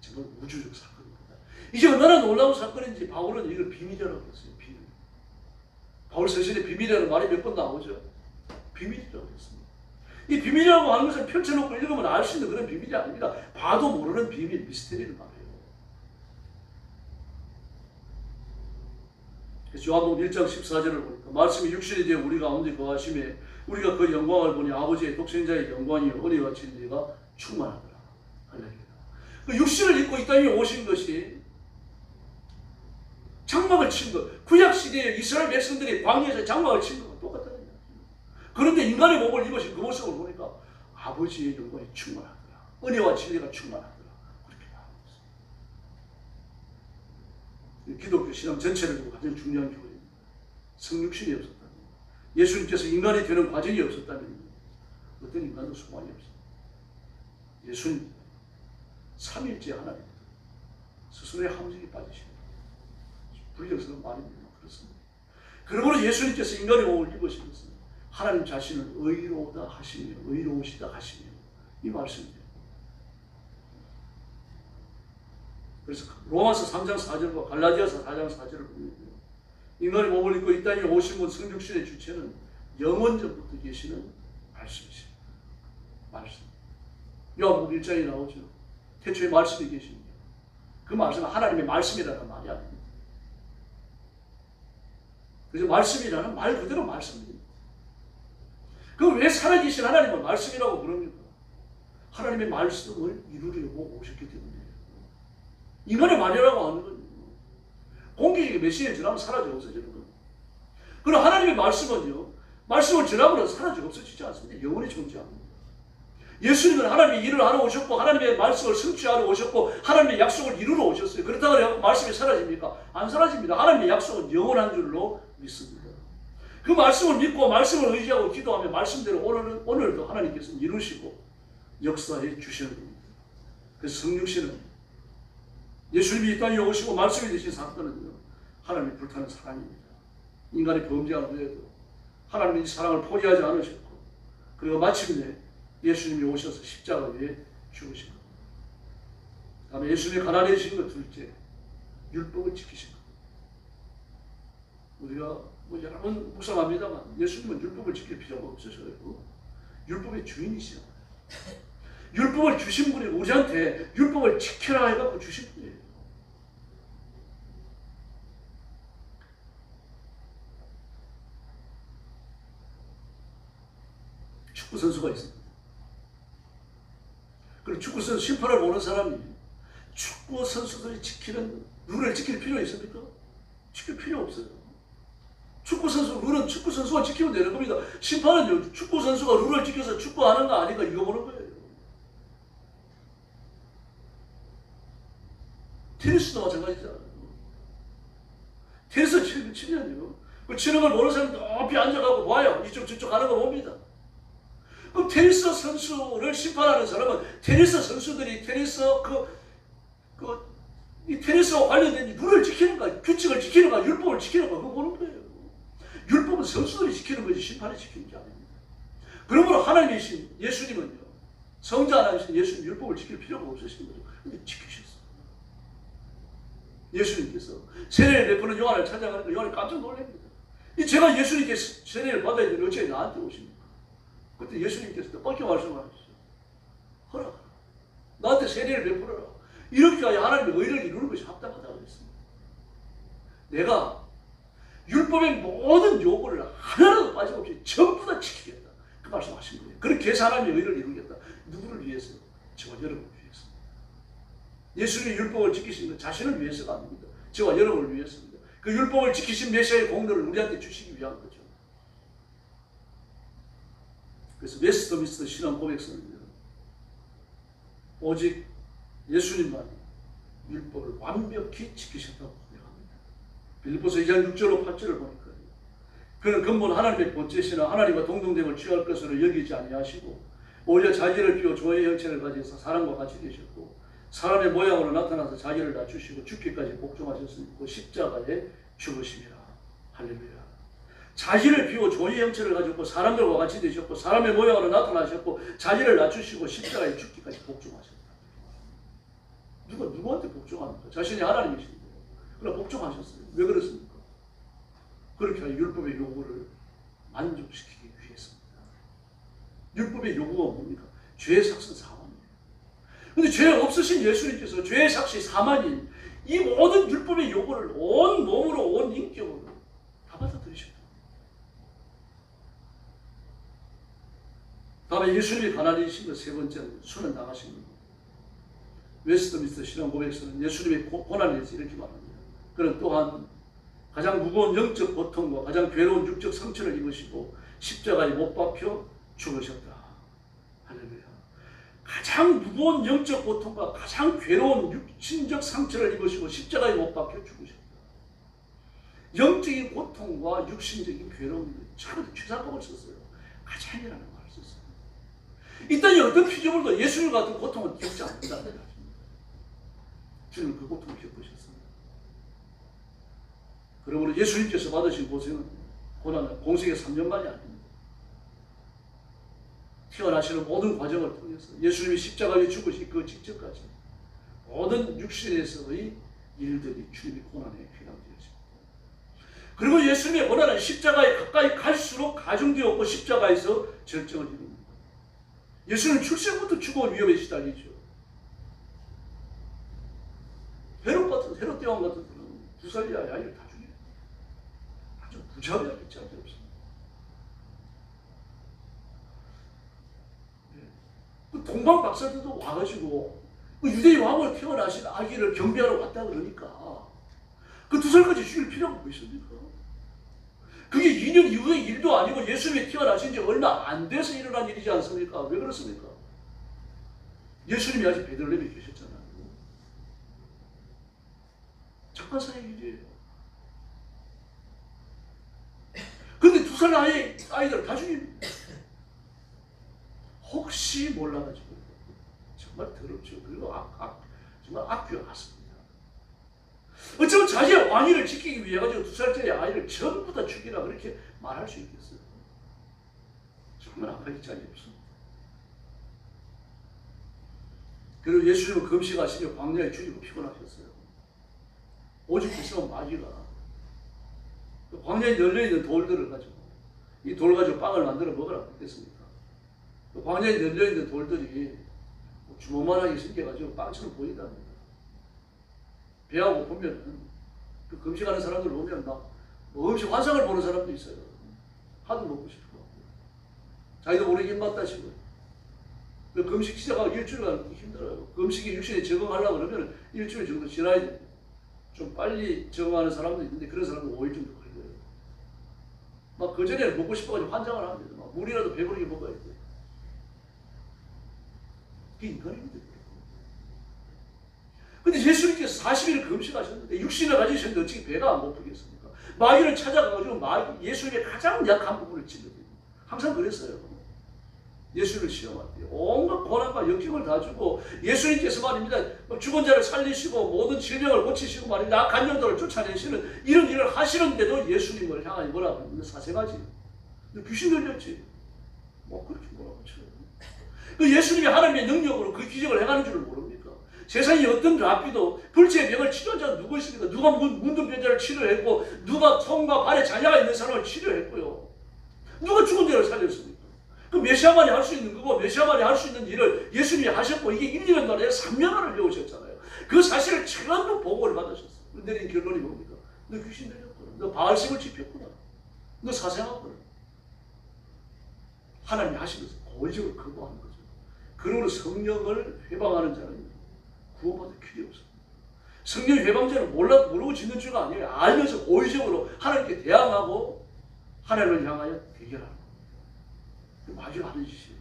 정말 우주적 사건입니다. 이게 얼마나 놀라운 사건인지 바울은 이걸 비밀이라고 했어요. 비밀. 바울 서신에 비밀이라는 말이 몇 번 나오죠. 비밀이라고 했습니다. 이 비밀이라고 하는 것을 펼쳐놓고 읽으면 알 수 있는 그런 비밀이 아닙니다. 봐도 모르는 비밀, 미스테리를 말해요. 그래서 요한복음 1장 14절을 보니까 말씀이 육신이 되어 우리 가운데 거하심에 우리가 그 영광을 보니 아버지의 독생자의 영광이 은혜와 진리가 충만하더라. 할렐루야. 그 육신을 입고 이 땅에 오신 것이 장막을 친 것, 구약시대에 이스라엘 백성들이 광야에서 장막을 친 것과 똑같다는 거예요. 그런데 인간의 몸을 입으신 그 모습을 보니까 아버지의 영광이 충만하더라. 은혜와 진리가 충만하더라. 그렇게 말하고 있습니다. 기독교 신앙 전체를 두고 가장 중요한 교훈입니다. 성육신이 없었다면, 예수님께서 인간이 되는 과정이 없었다면 어떤 인간도 소망이 없습니다. 예수님, 삼일째 하나님, 스스로의 함정에 빠지십니다. 불경스러운 말입니다. 그렇습니다. 그러므로 예수님께서 인간의 몸을 입으신 것은 하나님 자신을 의로우다 하시며, 의로우시다 하시며, 이 말씀입니다. 그래서 로마서 3장 4절과 갈라디아서 4장 4절을 보면 인간의 몸을 입고 이 땅에 오신 분 성육신의 주체는 영원전부터 계시는 말씀이십니다. 말씀. 요한복음 1장에 나오죠. 태초에 말씀이 계십니다. 그 말씀은 하나님의 말씀이라는 말이 아닙니다. 그래서 말씀이라는 말 그대로 말씀입니다. 그럼 왜 살아계신 하나님을 말씀이라고 부릅니까? 하나님의 말씀을 이루려고 오셨기 때문이에요. 인간의 말이라고 하는 건 공기적인 몇 시간이 지나면 사라져 없어지는 겁니다. 그럼 하나님의 말씀은요, 말씀을 지나면 사라져 없어지지 않습니다. 영원히 존재합니다. 예수님은 하나님의 일을 하러 오셨고 하나님의 말씀을 성취하러 오셨고 하나님의 약속을 이루러 오셨어요. 그렇다고 해서 말씀이 사라집니까? 안 사라집니다. 하나님의 약속은 영원한 줄로 믿습니다. 그 말씀을 믿고 말씀을 의지하고 기도하면 말씀대로 오늘도 하나님께서는 이루시고 역사해 주시는 겁니다. 그래서 성육신은 예수님이 이 땅에 오시고 말씀이 되신 사건은요, 하나님이 불타는 사랑입니다. 인간이 범죄한 후에도 하나님이 이 사랑을 포기하지 않으셨고, 그리고 마침내 예수님이 오셔서 십자가 위에 죽으신 것. 다음에 예수님이 가난해지신 것 둘째, 율법을 지키신 것. 우리가 여러 번 묵상합니다만 예수님은 율법을 지킬 필요가 없으셔요. 율법의 주인이시죠. 율법을 주신 분이 우리한테 율법을 지켜라 해갖고 주신 분이에요. 축구 선수가 있습니다. 그리고 축구 선수 심판을 보는 사람이 축구 선수들이 지키는 룰을 지킬 필요 있습니까? 지킬 필요 없어요. 축구 선수 룰은 축구 선수가 지키면 되는 겁니다. 심판은요, 축구 선수가 룰을 지켜서 축구하는가 아닌가 이거 보는 거예요. 테니스도 마찬가지잖아요. 테니스 치면요, 그 치는 걸 보는 사람이 높이 앉아가고 봐요. 이쪽 저쪽 가는 거 봅니다. 그럼 테니스 선수를 심판하는 사람은 테니스 선수들이 이 테니스와 관련된 룰을 지키는가, 규칙을 지키는가, 율법을 지키는가 그거 보는 거예요. 율법은 선수들이 지키는 거지 심판이 지키는 게 아닙니다. 그러므로 하나님이신 예수님은요, 성자 하나님께서 예수님 율법을 지킬 필요가 없으신 거죠. 근데 지키셨어요. 예수님께서 세례를 베푸는 요한을 찾아가니까 요한이 깜짝 놀랍니다. 제가 예수님께 세례를 받아야 되는데 어째 나한테 오십니까? 그때 예수님께서 뜻밖의 말씀을 하셨어요. 허락하라. 나한테 세례를 베풀어라. 이렇게 하여 하나님의 의를 이루는 것이 합당하다고 했습니다. 내가 율법의 모든 요구를 하나라도 빠짐없이 전부 다 지키겠다. 그 말씀하신 거예요. 그렇게 해서 하나님의 의를 이루겠다. 누구를 위해서? 저와 여러분을 위해서. 예수님이 율법을 지키신 건 자신을 위해서가 아닙니다. 저와 여러분을 위해서입니다. 그 율법을 지키신 메시아의 공로를 우리한테 주시기 위한 거죠. 그래서 웨스트민스터 신앙 고백서는요, 오직 예수님만 율법을 완벽히 지키셨다고 고백합니다. 빌립보서 2장 6절로 8절을 보니까 그는 근본 하나님의 본체시나 하나님과 동등됨을 취할 것으로 여기지 아니하시고 오히려 자기를 비워 조의 형체를 가져서 사람과 같이 계셨고 사람의 모양으로 나타나서 자기를 낮추시고 죽기까지 복종하셨으니 그 십자가에 죽으심이라. 할렐루야. 자기를 비워 조의 형체를 가졌고 사람들과 같이 되셨고 사람의 모양으로 나타나셨고 자기를 낮추시고 십자가에 죽기까지 복종하셨다. 누가 누구한테 복종합니까? 자신이 하나님이신데 그러나 복종하셨어요. 왜 그렇습니까? 그렇게 하여 율법의 요구를 만족시키기 위해서입니다. 율법의 요구가 뭡니까? 죄의 삭은 사망이에요. 그런데 죄 없으신 예수님께서 죄의 삭이 사망인 이 모든 율법의 요구를 온 몸으로 온 인격으로 다 받아들이셨다. 다음에 예수님이 가난이신 것 세 번째는 술은 나가신 겁니다. 웨스트민스터 신앙 고백서는 예수님의 고난에 대해서 이렇게 말합니다. 그는 또한 가장 무거운 영적 고통과 가장 괴로운 육적 상처를 입으시고 십자가에 못 박혀 죽으셨다. 할렐루야. 가장 무거운 영적 고통과 가장 괴로운 육신적 상처를 입으시고 십자가에 못 박혀 죽으셨다. 영적인 고통과 육신적인 괴로움이 참 최상법을 썼어요. 가장이라는 말을 썼어요. 이 땅에 어떤 피조물도 예수님 같은 고통을 겪지 않는다는 말입니다. 주님은 그 고통을 겪으셨습니다. 그러므로 예수님께서 받으신 고생은 고난은 공생의 3년만이 아닙니다. 태어나시는 모든 과정을 통해서 예수님이 십자가에 죽으신 그 직전까지 모든 육신에서의 일들이 주님의 고난에 해당되었습니다. 그리고 예수님의 고난은 십자가에 가까이 갈수록 가중되었고 십자가에서 절정을 이룹니다. 예수님은 출생부터 죽어온 위험에 시달리죠. 헤롯 대왕 같은 사람은 2살 이하의 아이를 다 죽여요. 아주 무자비하게 짝이 없습니다. 그 동방 박사들도 와가지고 그 유대의 왕으로 태어나신 아기를 경배하러 왔다 그러니까 그 2살까지 죽일 필요가 뭐 있습니까? 그게 2년 이후의 일도 아니고 예수님이 태어나신 지 얼마 안 돼서 일어난 일이지 않습니까? 왜 그렇습니까? 예수님이 아직 베들레헴에 계셨잖아요. 잠깐 사의 일이에요. 근데 2살 아이들 다 죽입니다. 혹시 몰라가지고 정말 더럽죠. 그리고 정말 악귀와 같습니다. 어쩌면 자기의 왕위를 지키기 위해 가지고 2살짜리 아이를 전부 다 죽이라 그렇게 말할 수 있겠어요. 정말 악하기 짝이 없습니다. 그리고 예수님은 금식하시며 광야에 죽이고 피곤하셨어요. 오직 있으면 마귀가 광야에 널려있는 돌들을 가지고 이 돌 가지고 빵을 만들어 먹으라 그랬습니까? 광야에 널려있는 돌들이 주먹만하게 생겨가지고 빵처럼 보인답니다. 배하고 보면은 그 금식하는 사람들 보면 막 음식 환상을 보는 사람도 있어요. 하도 먹고 싶고 자기도 모르게 입맛 다시고 그 금식 시작하고 일주일간 힘들어요. 금식이 육신에 적응하려고 그러면 일주일 정도 지나야 돼요. 좀 빨리 적응하는 사람도 있는데 그런 사람도 5일 정도 걸려요. 막 그 전에 먹고 싶어가지고 환장을 합니다. 막 물이라도 배부르게 먹어야 돼. 그게 인간입니다. 근데 예수님께서 40일 금식하셨는데 육신을 가지셨는데 어떻게 배가 안 고프겠습니까? 마귀를 찾아가가지고 예수님의 가장 약한 부분을 찔러요. 항상 그랬어요. 예수를 시험할 때 온갖 고난과 역경을 다 주고 예수님께서 말입니다. 죽은 자를 살리시고 모든 질병을 고치시고 말입니다. 악한 영들을 쫓아내시는 이런 일을 하시는데도 예수님을 향하여 뭐라고 하는데 사생하지. 귀신 들렸지. 뭐 그렇게 뭐라고 쳐요. 그 예수님이 하나님의 능력으로 그 기적을 행하는 줄을 모릅니까? 세상에 어떤 라피도 불치의 병을 치료한 자가 누구 있습니까? 누가 문둥병자를 치료했고, 누가 손과 발에 잔여가 있는 사람을 치료했고요. 누가 죽은 자를 살렸습니까? 그 메시아만이 할 수 있는 거고, 메시아만이 할 수 있는 일을 예수님이 하셨고, 이게 1, 2년 만에 3년을 배우셨잖아요. 그 사실을 처음으로 보고를 받으셨어요. 내린 결론이 뭡니까? 너 귀신 들렸구나. 너 바알심을 지폈구나. 너 사생았구나. 하나님이 하신 것을 고의적으로 거부하는 거죠. 그러므로 성령을 회방하는 자는 구원받을 필요 없습니다. 성령 회방자는 모르고 짓는 죄가 아니에요. 알면서 고의적으로 하나님께 대항하고 하나님을 향하여 대결하는 거예요. 마귀가 하는 짓이에요.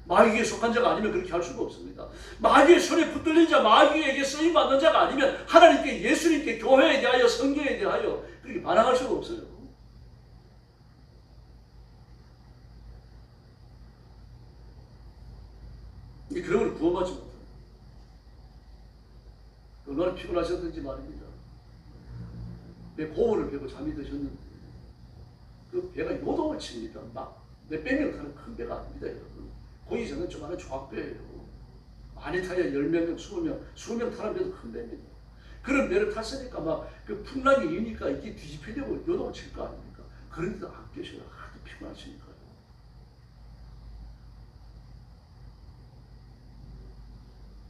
마귀에게 속한 자가 아니면 그렇게 할 수가 없습니다. 마귀의 손에 붙들린 자, 마귀에게 쓰임받는 자가 아니면 하나님께, 예수님께, 교회에 대하여, 성경에 대하여 그렇게 반항할 수가 없어요. 그러므로 구원받지 못합니다. 얼마나 피곤하셨는지 말입니다. 배 고문을 베고 잠이 드셨는데 그 배가 요동을 칩니다. 막 몇백 명 타는 큰 배가 아닙니다, 여러분. 고기전은 조그마한 조합배예요. 많이 타야 10명, 20명, 20명 타는 배도 큰 배입니다. 그런 배를 탔으니까 막 그 풍랑이 이니까 이게 뒤집히려고 요동을 칠 거 아닙니까? 그런데도 안 계셔요. 하도 피곤하시니까요.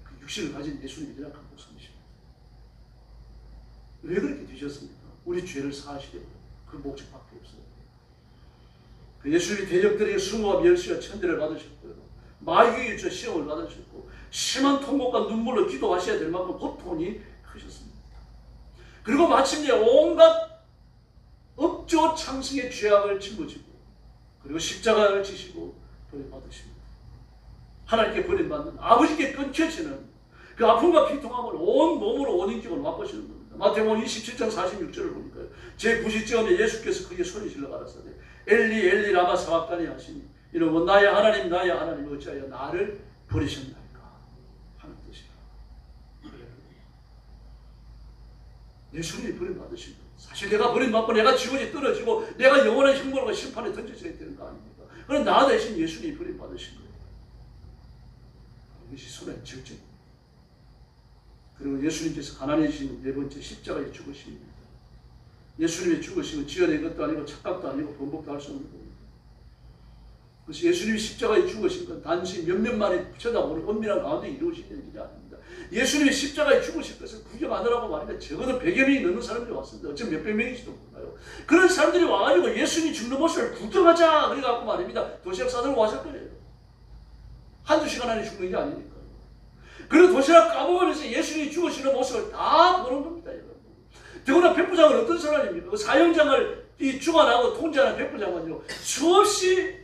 그 육신을 가진 예수님이 연약한 목숨이십니다. 왜 그렇게 되셨습니까? 우리 죄를 사하시려고. 그 목적밖에 없어요. 그 예수님이 대적들에게 수모와 멸시와 천대를 받으셨고요. 마귀에게 저 시험을 받으셨고 심한 통곡과 눈물로 기도하셔야 될 만큼 고통이 크셨습니다. 그리고 마침내 온갖 업조 창승의 죄악을 짊어지고 그리고 십자가를 지시고 버림받으십니다. 하나님께 버림받는 아버지께 끊겨지는 그 아픔과 비통함을 온 몸으로 온 인격으로 맛보시는 겁니다. 마태복음 27장 46절을 보니까요. 제 90점에 예수께서 그에게 소리질러 가라사대 엘리 엘리 라마 사박다니 하시니 이러면 나의 하나님 나의 하나님 어찌하여 나를 버리셨나이까 하는 뜻이라. 예수님이 버림받으신 것. 사실 내가 버림받고 내가 지옥에 떨어지고 내가 영원한 형벌과 심판에 던져져야 되는 거 아닙니까? 그런데 나 대신 예수님이 버림받으신 거예요. 이것이 손의 절정입니다. 그리고 예수님께서 가난해지신 네 번째 십자가에 죽으십니다. 예수님의 죽으심은 지어낸 것도 아니고 착각도 아니고 번복도 할 수 없는 겁니다. 그래서 예수님이 십자가에 죽으신 건 단지 몇몇 만에 쳐다보는 은밀한 가운데 이루어지는 일이 아닙니다. 예수님이 십자가에 죽으실 것을 구경하느라고 말입니다. 적어도 100여 명이 넘는 사람들이 왔습니다. 어쩌면 몇백 명일지도 몰라요. 그런 사람들이 와가지고 예수님이 죽는 모습을 구경하자 그래갖고 말입니다. 도시락 싸들고 왔을 거예요. 한두 시간 안에 죽는 게 아니니까요. 그리고 도시락 까먹으면서 예수님이 죽으시는 모습을 다 보는 겁니다. 여러분. 더구나 백부장은 어떤 사람입니까? 그 사형장을 주관하고 통제하는 백부장은요. 수없이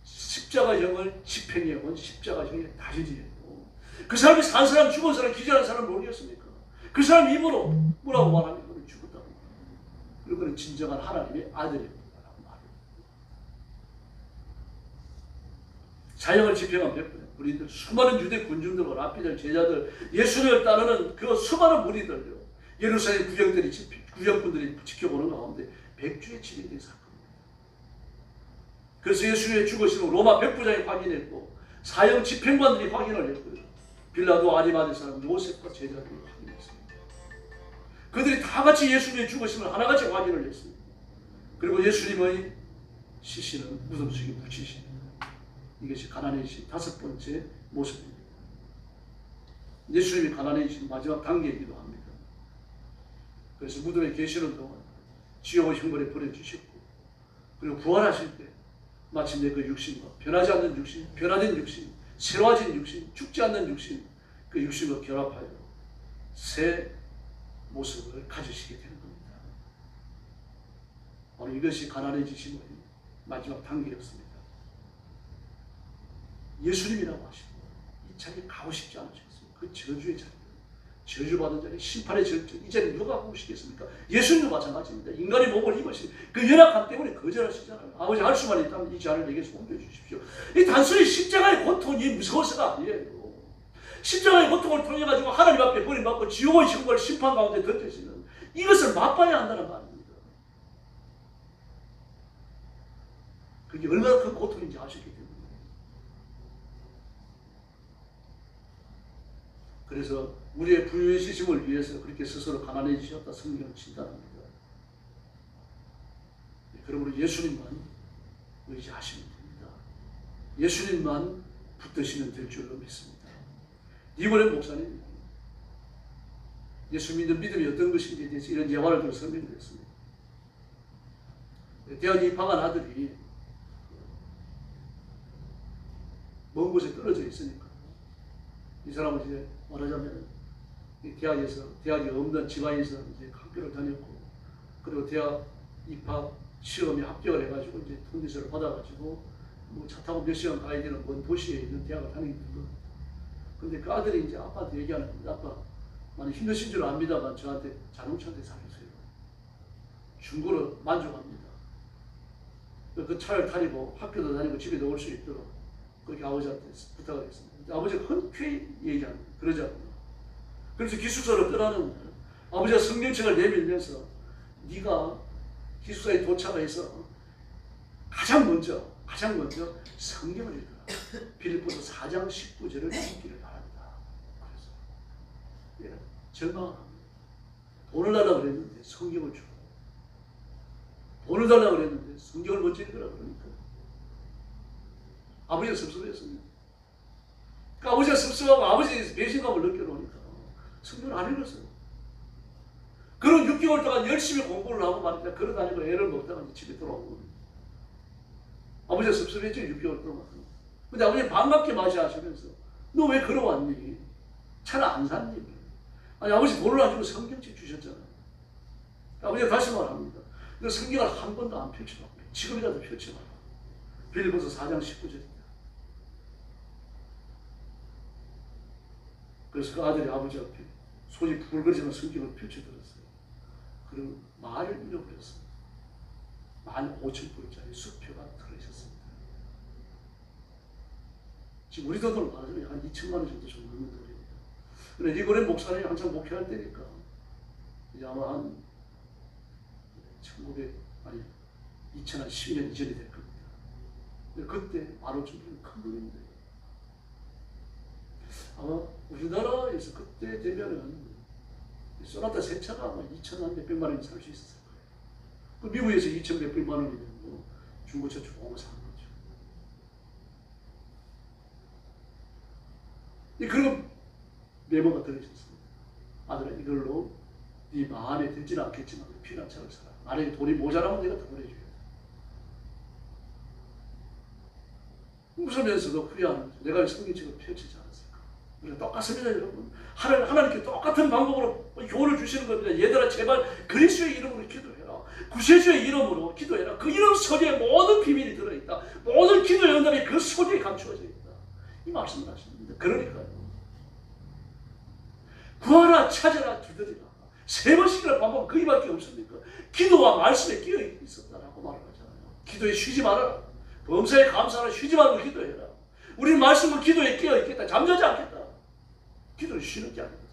십자가형을 집행해온 십자가형의 달인이에요. 그 사람이 산 사람, 죽은 사람, 기절한 사람 모르겠습니까? 그 사람 입으로 뭐라고 말하면 그는 죽었다고 말합니다. 그리고 그는 진정한 하나님의 아들입니다. 사형을 집행한 백부장, 무리들, 수많은 유대 군중들과 랍비들, 제자들, 예수님을 따르는 그 수많은 무리들요. 예루살렘 구경꾼들이 지켜보는 가운데 백주에 진행된 사건입니다. 그래서 예수님의 죽으심을 로마 백부장이 확인했고 사형 집행관들이 확인을 했고요. 빌라도 아리마대 사람 요셉과 제자들이 확인했습니다. 그들이 다 같이 예수님의 죽으심을 하나같이 확인을 했습니다. 그리고 예수님의 시신은 무덤 속에 묻히십니다. 이것이 가난해지신 다섯 번째 모습입니다. 예수님이 가난해지신 마지막 단계이기도 합니다. 그래서 무덤에 계시는 동안 지옥의 형벌에 버려주셨고 그리고 부활하실 때 마침내 그 육신과 변하지 않는 육신, 변화된 육신, 새로워진 육신, 죽지 않는 육신, 그 육신과 결합하여 새 모습을 가지시게 되는 겁니다. 바로 이것이 가난해지심의 마지막 단계였습니다. 예수님이라고 하시고 이 자리에 가고 싶지 않으셨어요. 그 저주의 자리, 저주받은 자리, 심판의 절정, 이 자리에 누가 가고 싶겠습니까? 예수님도 마찬가지입니다. 인간의 몸을 입으신 그 연약함 때문에 거절하시잖아요. 아버지 할 수만 있다면 이 자를 내게서 옮겨주십시오. 이 단순히 십자가의 고통이 무서워서가 아니에요. 십자가의 고통을 통해 가지고 하나님 앞에 버림받고 지옥의 형벌 심판 가운데 던져지는 이것을 맛봐야 한다는 말입니다. 그게 얼마나 큰 고통인지 아시기 때문에 그래서 우리의 부유해지심을 위해서 그렇게 스스로 가난해지셨다 성경은 진단합니다. 그러므로 예수님만 의지하시면 됩니다. 예수님만 붙드시면 될 줄로 믿습니다. 니고레 목사님, 예수 믿는 믿음이 어떤 것인지에 대해서 이런 예화를 들어 설명을 했습니다. 대학 입학한 아들이 먼 곳에 떨어져 있으니까 이 사람은 이제 말하자면 대학이 없는 집안에서 이제 학교를 다녔고, 그리고 대학 입학 시험에 합격을 해가지고 이제 통지서를 받아가지고 뭐 차 타고 몇 시간 가야 되는 먼 도시에 있는 대학을 다니는 거예요. 근데 그 아들이 이제 아빠한테 얘기하는 겁니다. 아빠, 많이 힘드신 줄 압니다만 저한테 자동차한테 사주세요. 중고로 만족합니다. 그 차를 타고 학교도 다니고 집에도 올 수 있도록 그렇게 아버지한테 부탁을 했습니다. 아버지가 흔쾌히 얘기합니다. 그러자고요. 그래서 기숙사로 떠나는 거예요. 아버지가 성경책을 내밀면서 네가 기숙사에 도착해서 가장 먼저 성경을 읽어라. 빌립보서 4장 19절을 읽기를 바랍니다. 그래서 절망을 합니다. 돈을 달라고 그랬는데 성경을 주고, 돈을 달라고 그랬는데 성경을 먼저 읽으라 그러니까 아버지가 섭섭했습니다. 그러니까 아버지가 섭섭하고 아버지의 배신감을 느껴놓으니까 성경을 안 읽었어요. 그런 6개월 동안 열심히 공부를 하고 말이죠. 걸어다니고 애를 먹다가 집에 돌아온 겁니다. 아버지가 섭섭했죠, 6개월 동안. 근데 아버지 반갑게 맞이하시면서 너 왜 걸어왔니? 차를 안 샀니? 아니, 아버지 돈을 안 주고 성경책 주셨잖아요. 아버지가 다시 말합니다. 너 성경을 한 번도 안 펼쳐봐. 지금이라도 펼쳐봐. 빌립보서 4장 19절입니다. 그래서 그 아들이 아버지 앞에 손이 부글거리지만 성경을 펼쳐들었어요. 그리고 말을 잃어버렸어요. 15,000불짜리 수표가 들어있었습니다. 지금 우리 돈으로 말하자면 한 2천만 원 정도 좀 넘는 돈입니다. 그런데 리고레 목사님이 한참 목회할 때니까 이제 아마 한 2012년 이전이 될 겁니다. 근데 그때 15,000불은 큰 돈입니다. 아마 우리나라에서 그때 되면은 소나타 새 차가 아마 2,000만 몇백만 원이 살 수 있었을 거예요. 그 미국에서 2,000 몇백만 원이면 뭐 중고차 좋은 거 사는 거죠. 그리고 메모가 들어있었습니다. 아들아, 이걸로 네 마음에 들지는 않겠지만 필요한 차를 사라. 만약에 돈이 모자라면 내가 더 보내줘야 돼. 웃으면서도 후회하는 거죠. 내가 성경책을 펼치지 않았을까. 우리가 똑같습니다, 여러분. 하나님께 똑같은 방법으로 교훈을 주시는 겁니다. 얘들아, 제발 그리스도의 이름으로 기도해라. 구세주의 이름으로 기도해라. 그 이름 속에 모든 비밀이 들어있다. 모든 기도의 응답이 그 속에 감추어져 있다. 이 말씀을 하십니다. 그러니까요. 구하라, 찾아라, 두드리라. 3번씩이나 반복하면 거기밖에 없습니까? 기도와 말씀에 끼어 있었다라고 말을 하잖아요. 기도에 쉬지 말아라. 범사에 감사하라. 쉬지 말고 기도해라. 우리 말씀은 기도에 끼어 있겠다. 잠자지 않겠다. 기도를 쉬는 게 아니거든요.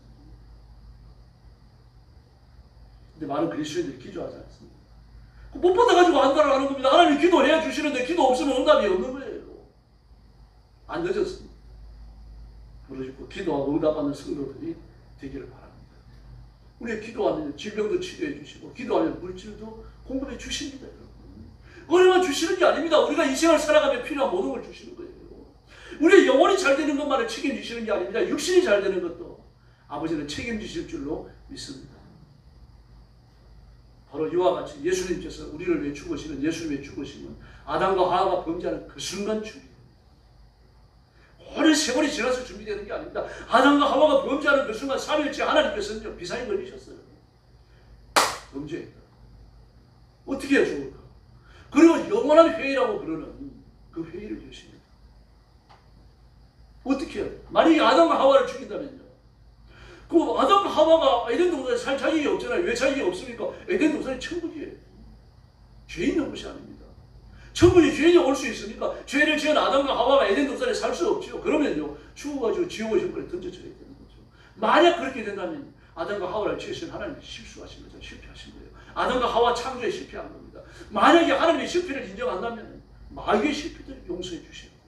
근데 많은 그리스도인들이 기도하지 않습니다. 못 받아가지고 안달을 하는 겁니다. 하나님 기도해야 주시는데 기도 없으면 응답이 없는 거예요. 안 늦었습니다. 부르짖고 기도하고 응답받는 성도들이 되기를 바랍니다. 우리가 기도하면 질병도 치료해 주시고, 기도하면 물질도 공급해 주십니다, 여러분. 은혜만 주시는 게 아닙니다. 우리가 이 생을 살아가며 필요한 모든 걸 주시는 거예요. 우리의 영혼이 잘 되는 것만을 책임지시는 게 아닙니다. 육신이 잘 되는 것도 아버지는 책임지실 줄로 믿습니다. 바로 이와 같이 예수님께서 우리를 위해 죽으시는 예수님의 죽으심은 아담과 하와가 범죄하는 그 순간 준비됩니다. 오랜 세월이 지나서 준비되는 게 아닙니다. 아담과 하와가 범죄하는 그 순간 3일째 하나님께서는요, 비상에 걸리셨어요. 범죄했다. 어떻게 해야 좋을까? 그리고 영원한 회의라고 부르는 그 회의를 여십니다. 어떻게 해요? 만약에 아담과 하와를 죽인다면요, 그 아담과 하와가 에덴 동산에 살 자격이 없잖아요. 왜 자격이 없습니까? 에덴 동산이 천국이에요. 죄 있는 곳이 아닙니다. 천국에 죄인이 올 수 있으니까 죄를 지은 아담과 하와가 에덴 동산에 살 수 없죠. 그러면요, 죽어가지고 지옥의 형벌에 던져져야 되는 거죠. 만약 그렇게 된다면 아담과 하와를 지으신 하나님이 실수하신 거죠. 실패하신 거예요. 아담과 하와 창조에 실패한 겁니다. 만약에 하나님의 실패를 인정한다면 마귀의 실패들을 용서해 주시는 거예요.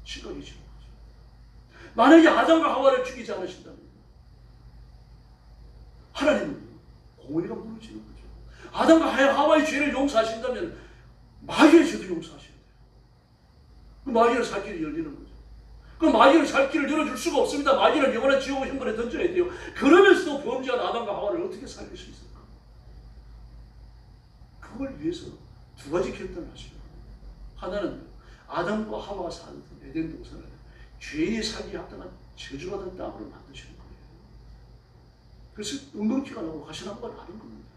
시각이죠. 만약에 아담과 하와를 죽이지 않으신다면 하나님은 공의가 무너지는 거죠. 아담과 하와의 죄를 용서하신다면 마귀의 죄도 용서하셔야 돼요. 그 마귀를 살 길이 열리는 거죠. 그 마귀를 살 길을 열어줄 수가 없습니다. 마귀를 영원한 지옥의 형벌에 던져야 돼요. 그러면서도 범죄한 아담과 하와를 어떻게 살릴 수 있을까? 그걸 위해서 두 가지 결단을 하시죠. 하나는 아담과 하와가 살던 에덴 동산을 죄인이 살기 합당한 저주받은 땅으로 만드시는 거예요. 그래서 은근기가 나고 가시나무가 나는 겁니다.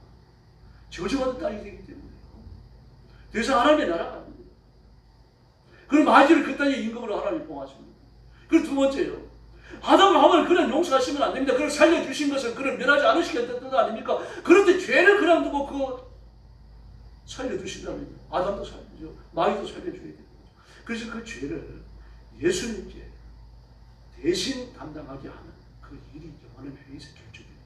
저주받은 땅이 되기 때문에 더 이상 하나님의 나라가 아닙니다. 그럼 마귀를 그 땅에 임금으로 하나님이 봉하십니다. 그리고 두 번째요. 아담과 하와를 그냥 용서하시면 안 됩니다. 그를 살려주신 것은 그를 멸하지 않으시겠다는 뜻 아닙니까? 그런데 죄를 그냥 두고 그거 살려주신다면 아담도 살려주죠. 마귀도 살려줘야 됩니다. 그래서 그 죄를 예수님께 대신 담당하게 하는 그 일이 영원한 회의에서 결정돼요.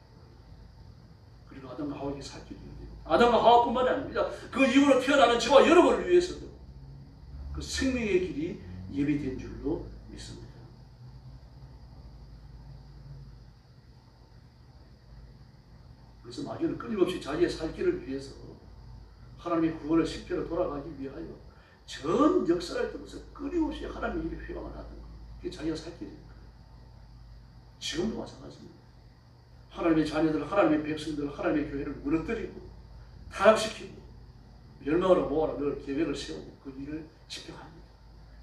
그리고 아담과 하와에게 살 길이 열려요. 아담과 하와뿐만이 아닙니다. 그 이후로 태어나는 저와 여러분을 위해서도 그 생명의 길이 예비된 줄로 믿습니다. 그래서 마귀는 끊임없이 자기의 살 길을 위해서 하나님의 구원을 실제로 돌아가기 위하여 전 역사를 통해서 끊임없이 하나님의 일에 회방을 하던 것. 그게 자기가 살 길입니다. 지금도 마찬가지입니다. 하나님의 자녀들, 하나님의 백성들, 하나님의 교회를 무너뜨리고 타락시키고 멸망으로 모아라 늘 계획을 세우고 그 일을 집행합니다.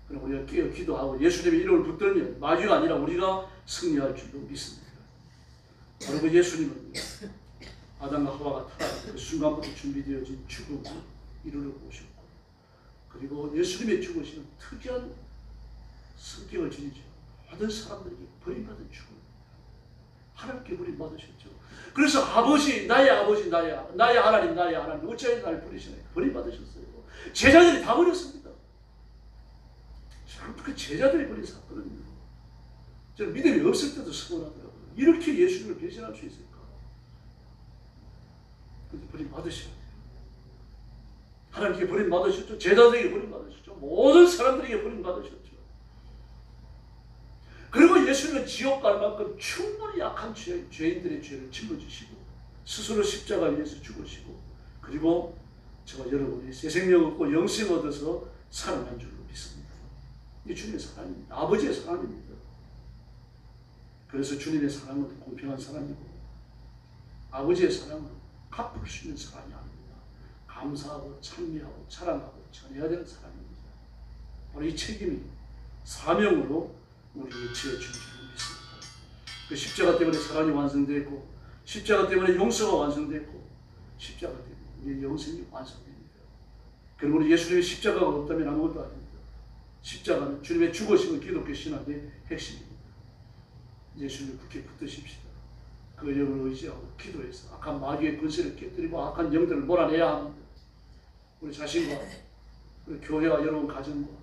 그럼 우리가 깨어 기도하고 예수님의 이름을 붙들면 마귀가 아니라 우리가 승리할 줄로 믿습니다. 바로 그 예수님은 아담과 하와가 타락한 그 순간부터 준비되어진 죽음을 이루러 오셨고, 그리고 예수님의 죽으시는 특이한 성격을 지니죠. 모든 사람들에게 버림받은 죽음. 하나님께 버림받으셨죠. 그래서 아버지, 나의 하나님, 나의 하나님, 어찌하여 나를 버리시나요? 버림받으셨어요. 제자들이 다 버렸습니다. 그 제자들이 버린 사건은요. 저는 믿음이 없을 때도 서운하더라고요. 이렇게 예수님을 배신할 수 있을까? 근데 버림받으셔야 돼요. 하나님께 버림받으셨죠. 제자들에게 버림받으셨죠. 모든 사람들에게 버림받으셨죠. 그리고 예수님은 지옥 갈 만큼 충분히 약한 죄인들의 죄를 짊어지시고 스스로 십자가 위에서 죽으시고, 그리고 저와 여러분이 새 생명 얻고 영생 얻어서 살아난 줄로 믿습니다. 이 주님의 사랑입니다. 아버지의 사랑입니다. 그래서 주님의 사랑은 공평한 사랑이고 아버지의 사랑은 갚을 수 있는 사랑이 아닙니다. 감사하고 찬미하고 자랑하고 전해야 되는 사랑입니다. 바로 이 책임이 사명으로 우리에게 지어준 줄로 믿습니다. 그 십자가 때문에 사랑이 완성되고, 십자가 때문에 용서가 완성되고, 십자가 때문에 우리의 영생이 완성됩니다. 그러므로 예수님의 십자가가 없다면 아무것도 아닙니다. 십자가는 주님의 죽으심은 기독교 신앙의 핵심입니다. 예수님을 굳게 붙드십시다. 그 영을 의지하고 기도해서 악한 마귀의 권세를 깨뜨리고 악한 영들을 몰아내야 합니다. 우리 자신과 우리 교회와 여러분 가정과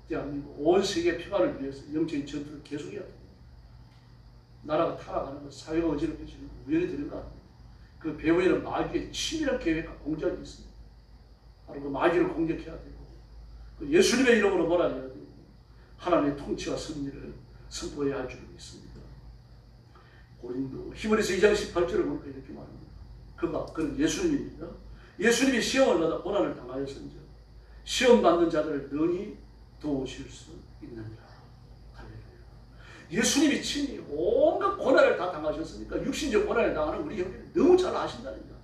대한민국 온 세계 평화를 위해서 영적인 전투를 계속해야 됩니다. 나라가 타락하는 것, 사회가 어지럽혀지는 것, 우연히 되는 것 아닙니다. 그 배후에는 마귀의 치밀한 계획과 공작이 있습니다. 바로 그 마귀를 공격해야 되고, 그 예수님의 이름으로 몰아내야 되고, 하나님의 통치와 승리를 선포해야 할 줄을 믿습니다. 고린도 히브리서 2장 18절을 보니까 이렇게 말합니다. 그는 예수님입니다. 예수님이 시험을 받아 고난을 당하였은즉 시험 받는 자들을 능히 도우실 수 있느니라. 예수님이 친히 온갖 고난을 다 당하셨으니까 육신적 고난을 당하는 우리 형제를 너무 잘 아신다는 거예요.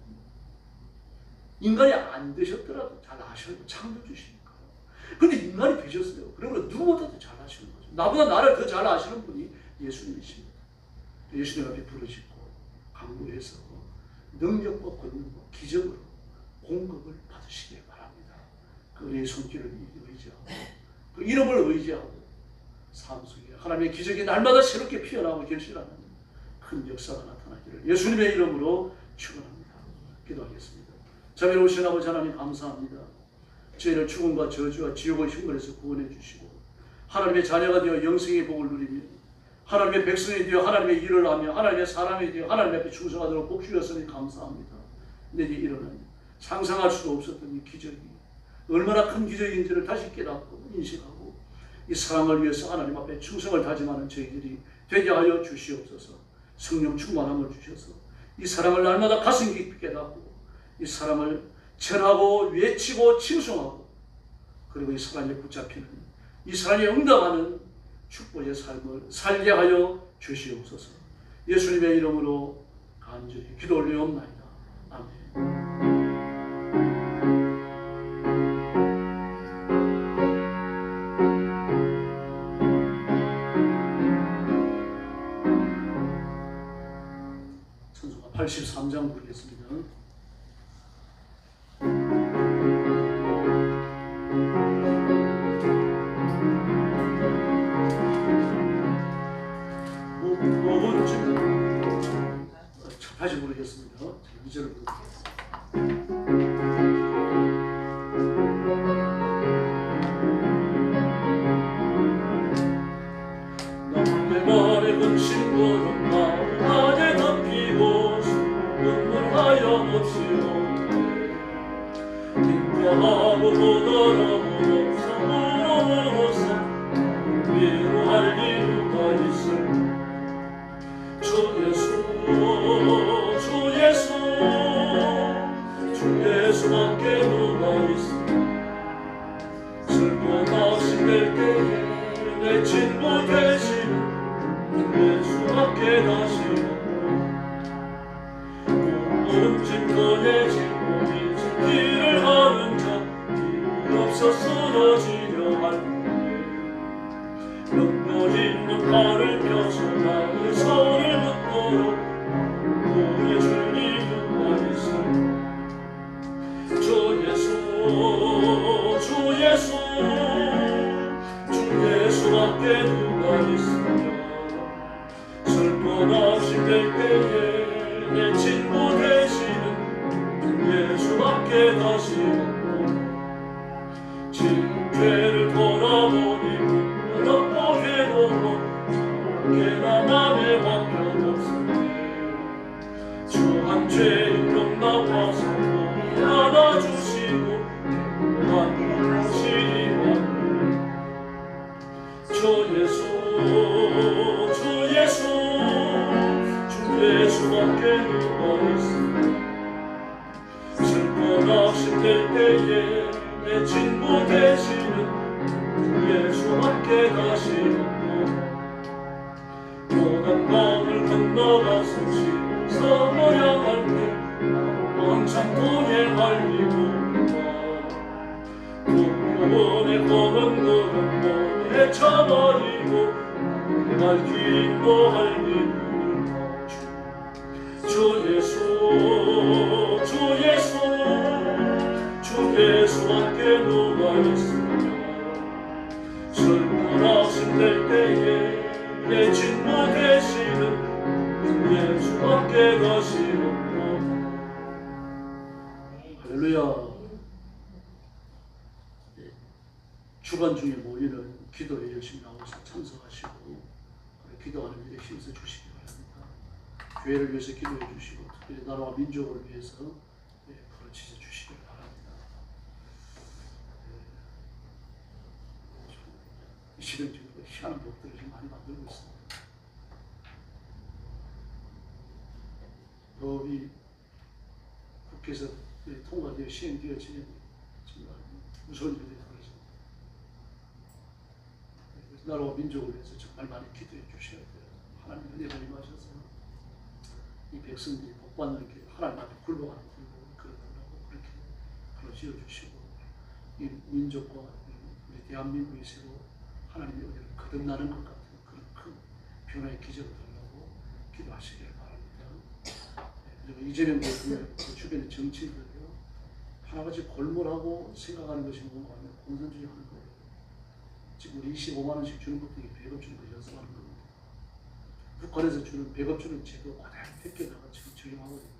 인간이 안 되셨더라도 잘 아셔요. 창조주시니까. 근데 인간이 되셨어요. 그러면 누구보다도 잘 아시는 거죠. 나보다 나를 더 잘 아시는 분이 예수님이십니다. 예수님 앞에 부르짖고 강구해서 능력과 권능과 기적으로 공급을 받으시길 바랍니다. 그의 손길을 의지하고 그 이름을 의지하고 삶 속에 하나님의 기적이 날마다 새롭게 피어나고 결실하는 큰 역사가 나타나기를 예수님의 이름으로 축원합니다. 기도하겠습니다. 자비로 오신 아버지 하나님 감사합니다. 저희를 죽음과 저주와 지옥의 흉벌에서 구원해 주시고 하나님의 자녀가 되어 영생의 복을 누리며 하나님의 백성이 되어 하나님의 일을 하며 하나님의 사람이 되어 하나님 앞에 충성하도록 복 주셨으니 감사합니다. 내게 일어난 상상할 수도 없었던 이 기적이 얼마나 큰 기적인지를 다시 깨닫고 인식하고 이 사랑을 위해서 하나님 앞에 충성을 다짐하는 저희들이 되게 하여 주시옵소서. 성령 충만함을 주셔서 이 사랑을 날마다 가슴 깊이 깨닫고 이 사랑을 전하고 외치고 칭송하고 그리고 이 사랑에 붙잡히는 이 사랑에 응답하는 축복의 삶을 살게 하여 주시옵소서. 예수님의 이름으로 간절히 기도 올리옵나이다. 아멘. 찬송가 83장 부르겠습니다. 다시 부르겠습니다. 2절을 부르겠습니다. 나의 말에 근심거는 마음에 덮이고 눈물 하염없이오네 인자하고 도더러운 성으로서 위로할 이유가 있을까 주 예수 주 예수 주 예수밖에 누가 있어 슬퍼 낙심될 때에 내 친구 되시는 예수밖에 다시는 몸집 꺼내지고 이제 길을 하는 자 길 없어 쓰러지려 하는데 몇몇 있는 팔을 펴서 나의 손을 붙도록 보여줄 이유가 있어 주 예수 주 예수 주 예수밖에 누가 있으며 슬퍼 낙심될 때에 내 친구 되시는 주 예수밖에 다시 없고 지금 죄를 돌아보니 어렵고 괴로워 어깨나 맘에 방편없으네 주한 죄인 용납하사 안아주시고 안아주시니 주 예수 주 예수 주 예수밖에 누가 있으며 슬퍼 낙심될 때에 내 친구 되시는 주 예수밖에 다시 없고 요단강을 건너가서 지구섬을 향할 때 왕창 동행할 이유가 동료원의 검은 걸음 몸에 차버리고 날 인도할 이유가 주 예수 주 예수 주 예수밖에 누가 있으며 슬퍼 낙심될 때에 내 친구 되시는 주 예수밖에 다시 없고 할렐루야. 주간 중에 모이는 기도에 열심히 나와서 참석하시고 기도하는 일에 힘써 주시기 바랍니다. 교회를 위해서 기도해 주시고 특별히 나라와 민족을 위해서 가르치셔 주시기 바랍니다. 이 시간 중에 희한한 법들을 많이 만들고 있습니다. 법이 국회에서 통과되어 시행되어지는 정말 무서운 일이 벌어집니다. 나라와 민족을 위해서 정말 많이 기도해 주셔야 돼요. 하나님 은혜가 임하셔서 이 백성들이 복받는 게 하나님 앞에 굴복하는 그렇다고 그렇게 가르쳐 주시고 이 민족과 우리 대한민국이 새로 하나님의 은혜를 거듭나는 것 같은 그런 큰 변화의 기적을 달라고 기도하시길 바랍니다. 그리고 이재명 대통령 그 주변의 정치인들요 하나같이 골몰하고 생각하는 것이 뭔가 하면 공산주의 하는 거예요. 지금 우리 25만 원씩 주는 것도 100억 주는 거 연습하는 겁니다. 북한에서 주는 100억 주는 제도 그대로 택해다가 지금 적용하고 있습니다.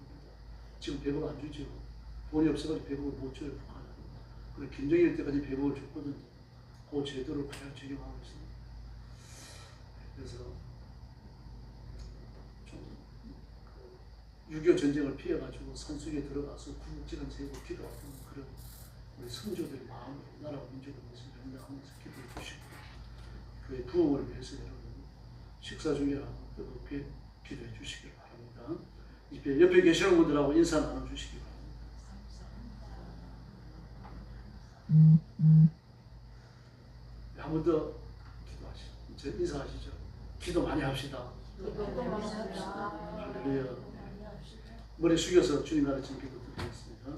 지금 100억 안 주죠. 돈이 없어가지고 100억을 못 줘요, 북한은. 그리고 김정일 때까지 100억을 줬거든요. 그 제도를 그대로 적용하고 있습니다. 그래서 좀 6.25 전쟁을 피해가지고 산속에 들어가서 구국지간 세우고 기도하는 그런 우리 선조들의 마음으로 나라와 민족을 위해서 연락하면서 기도해 주시고 교회 부흥을 위해서 여러분 식사 중이라도 뜨겁게 기도해 주시길 바랍니다. 옆에 계시는 분들하고 인사 나눠주시기 바랍니다. 한 번 더 기도하시죠. 인사하시죠. 기도 많이 합시다. 할렐루야. 머리 숙여서 주님 가르친 기도 드리겠습니다.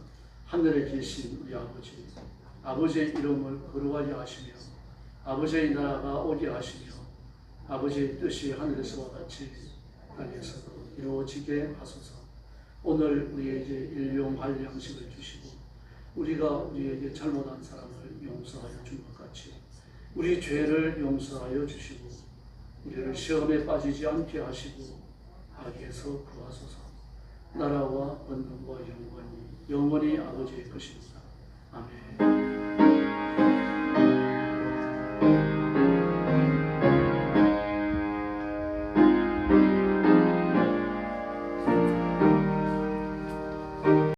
하늘에 계신 우리 아버지, 아버지의 이름을 거룩하게 하시며 아버지의 나라가 오게 하시며 아버지의 뜻이 하늘에서와 같이 땅에서도 이루어지게 하소서. 오늘 우리에게 일용할 양식을 주시고 우리가 우리에게 잘못한 사람을 용서하여 준 것 같이 우리 죄를 용서하여 주시고 우리를 시험에 빠지지 않게 하시고 악에서 구하소서. 나라와 권능과 영광이 영원히 아버지의 것입니다. 아멘.